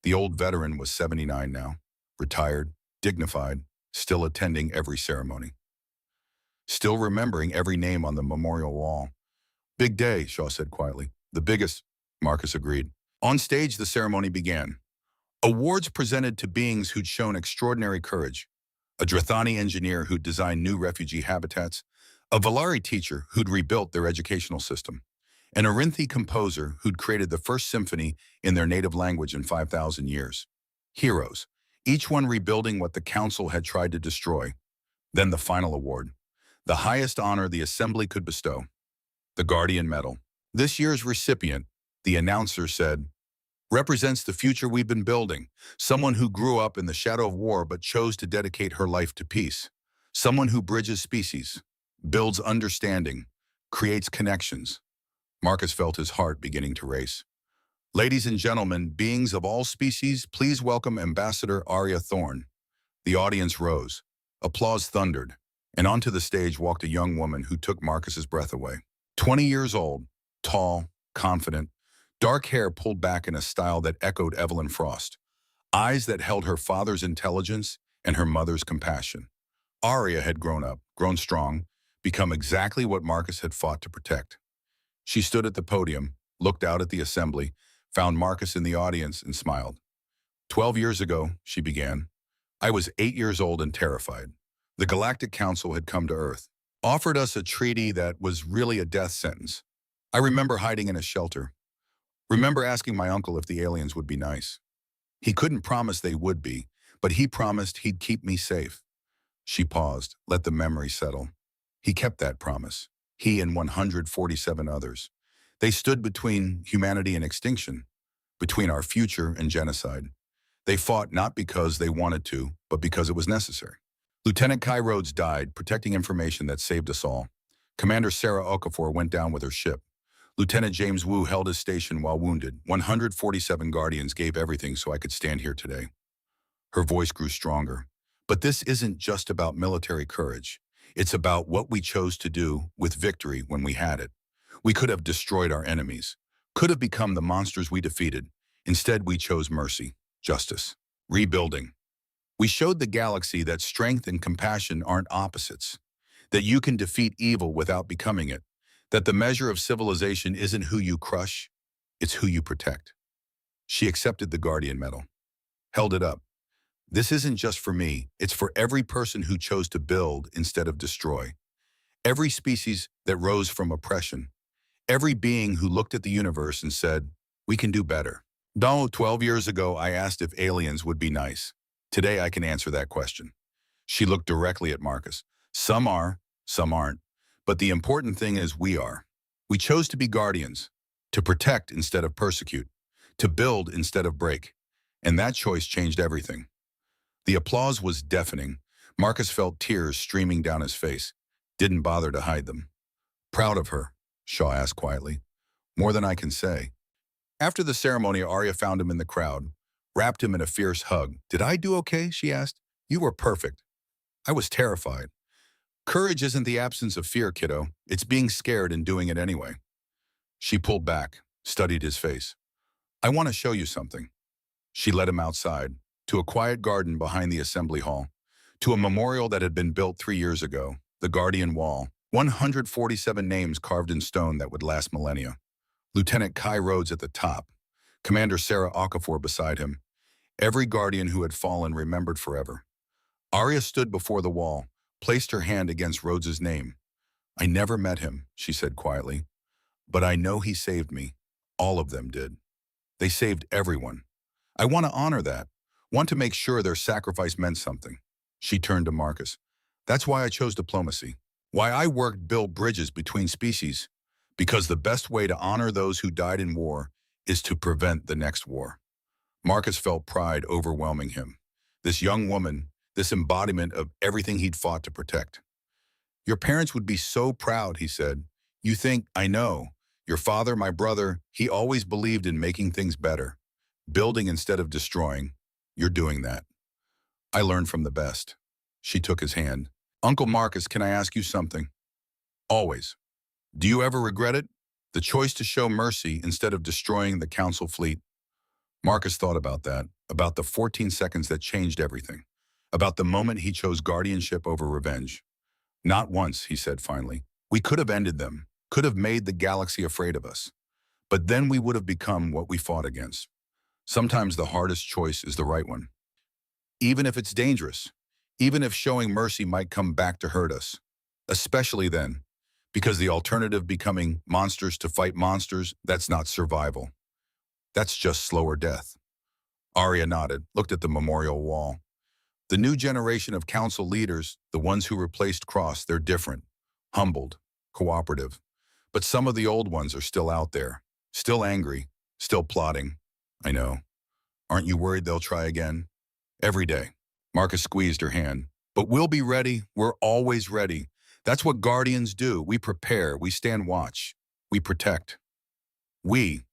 The old veteran was 79 now, retired, dignified, still attending every ceremony. Still remembering every name on the memorial wall. Big day, Shaw said quietly. The biggest, Marcus agreed. On stage, the ceremony began. Awards presented to beings who'd shown extraordinary courage. A Drathani engineer who'd designed new refugee habitats. A Valari teacher who'd rebuilt their educational system. An Orinthi composer who'd created the first symphony in their native language in 5,000 years. Heroes, each one rebuilding what the Council had tried to destroy. Then the final award, the highest honor the Assembly could bestow, the Guardian Medal. This year's recipient, the announcer said, represents the future we've been building, someone who grew up in the shadow of war but chose to dedicate her life to peace, someone who bridges species, builds understanding, creates connections. Marcus felt his heart beginning to race. Ladies and gentlemen, beings of all species, please welcome Ambassador Arya Thorne. The audience rose. Applause thundered, and onto the stage walked a young woman who took Marcus's breath away. 20 years old, tall, confident, dark hair pulled back in a style that echoed Evelyn Frost, eyes that held her father's intelligence and her mother's compassion. Arya had grown up, grown strong, become exactly what Marcus had fought to protect. She stood at the podium, looked out at the assembly, found Marcus in the audience, and smiled. 12 years ago, she began, I was 8 years old and terrified. The Galactic Council had come to Earth, offered us a treaty that was really a death sentence. I remember hiding in a shelter. Remember asking my uncle if the aliens would be nice. He couldn't promise they would be, but he promised he'd keep me safe. She paused, let the memory settle. He kept that promise. He and 147 others. They stood between humanity and extinction, between our future and genocide. They fought not because they wanted to, but because it was necessary. Lieutenant Kai Rhodes died, protecting information that saved us all. Commander Sarah Okafor went down with her ship. Lieutenant James Wu held his station while wounded. 147 Guardians gave everything so I could stand here today. Her voice grew stronger. But this isn't just about military courage. It's about what we chose to do with victory when we had it. We could have destroyed our enemies, could have become the monsters we defeated. Instead, we chose mercy, justice, rebuilding. We showed the galaxy that strength and compassion aren't opposites, that you can defeat evil without becoming it, that the measure of civilization isn't who you crush, it's who you protect. She accepted the Guardian Medal, held it up. This isn't just for me, it's for every person who chose to build instead of destroy. every species that rose from oppression, every being who looked at the universe and said, we can do better. No, 12 years ago, I asked if aliens would be nice. Today, I can answer that question. She looked directly at Marcus. Some are, some aren't. But the important thing is we are. We chose to be guardians, to protect instead of persecute, to build instead of break. And that choice changed everything. The applause was deafening. Marcus felt tears streaming down his face, didn't bother to hide them. Proud of her, Shaw asked quietly. More than I can say. After the ceremony, Arya found him in the crowd, wrapped him in a fierce hug. Did I do okay? She asked. You were perfect. I was terrified. Courage isn't the absence of fear, kiddo. It's being scared and doing it anyway. She pulled back, studied his face. I want to show you something. She led him outside, to a quiet garden behind the assembly hall, to a memorial that had been built 3 years ago, the Guardian Wall, 147 names carved in stone that would last millennia. Lieutenant Kai Rhodes at the top, Commander Sarah Okafor beside him, every Guardian who had fallen remembered forever. Arya stood before the wall, placed her hand against Rhodes's name. I never met him, she said quietly, but I know he saved me. All of them did. They saved everyone. I want to honor that, want to make sure their sacrifice meant something. She turned to Marcus. That's why I chose diplomacy, why I worked build bridges between species, because the best way to honor those who died in war is to prevent the next war. Marcus felt pride overwhelming him. This young woman, this embodiment of everything he'd fought to protect. Your parents would be so proud, he said. You think, I know. Your father, my brother, he always believed in making things better. Building instead of destroying. You're doing that. I learned from the best. She took his hand. Uncle Marcus, can I ask you something? Always. Do you ever regret it? The choice to show mercy instead of destroying the council fleet? Marcus thought about that, about the 14 seconds that changed everything, about the moment he chose guardianship over revenge. Not once, he said finally. We could have ended them, could have made the galaxy afraid of us. But then we would have become what we fought against. Sometimes the hardest choice is the right one. Even if it's dangerous, even if showing mercy might come back to hurt us. Especially then, because the alternative becoming monsters to fight monsters, that's not survival. That's just slower death. Arya nodded, looked at the memorial wall. The new generation of council leaders, the ones who replaced Cross, they're different, humbled, cooperative. But some of the old ones are still out there, still angry, still plotting. I know. Aren't you worried they'll try again? Every day. Marcus squeezed her hand. But we'll be ready. We're always ready. That's what Guardians do. We prepare. We stand watch. We protect. We.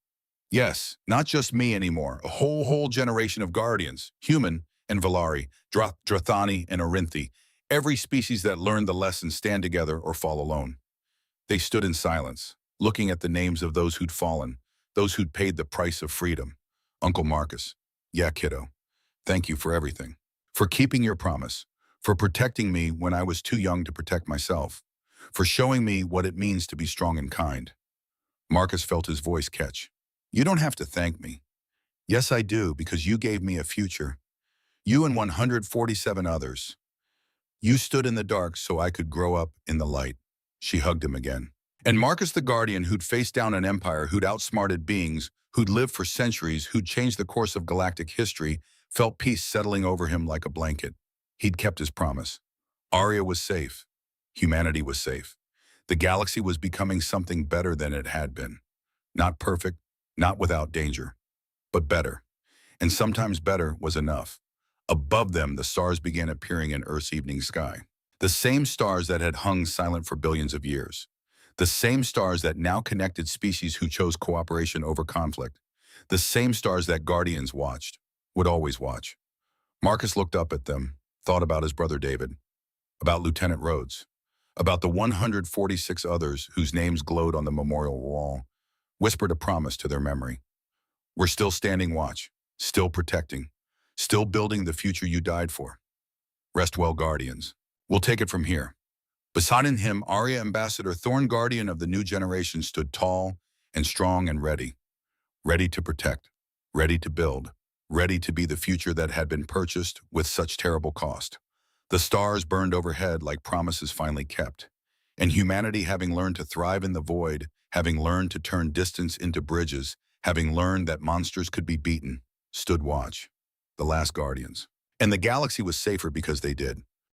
Yes, not just me anymore. A whole generation of Guardians. Human and Valari, Drathani and Orinthi. Every species that learned the lesson stand together or fall alone. They stood in silence, looking at the names of those who'd fallen, those who'd paid the price of freedom. Uncle Marcus. Yeah, kiddo. Thank you for everything. For keeping your promise. For protecting me when I was too young to protect myself. For showing me what it means to be strong and kind. Marcus felt his voice catch. You don't have to thank me. Yes, I do, because you gave me a future. You and 147 others. You stood in the dark so I could grow up in the light. She hugged him again. And Marcus the Guardian, who'd faced down an empire, who'd outsmarted beings, who'd lived for centuries, who'd changed the course of galactic history, felt peace settling over him like a blanket. He'd kept his promise. Arya was safe. Humanity was safe. The galaxy was becoming something better than it had been. Not perfect, not without danger, but better. And sometimes better was enough. Above them, the stars began appearing in Earth's evening sky. The same stars that had hung silent for billions of years. The same stars that now connected species who chose cooperation over conflict. The same stars that Guardians watched, would always watch. Marcus looked up at them, thought about his brother David, about Lieutenant Rhodes, about the 146 others whose names glowed on the memorial wall, whispered a promise to their memory. We're still standing watch, still protecting, still building the future you died for. Rest well, Guardians. We'll take it from here. Beside him, Arya Ambassador Thorn, Guardian of the new generation, stood tall and strong and ready. Ready to protect, ready to build, ready to be the future that had been purchased with such terrible cost. The stars burned overhead like promises finally kept. And humanity, having learned to thrive in the void, having learned to turn distance into bridges, having learned that monsters could be beaten, stood watch. The last guardians. And the galaxy was safer because they did.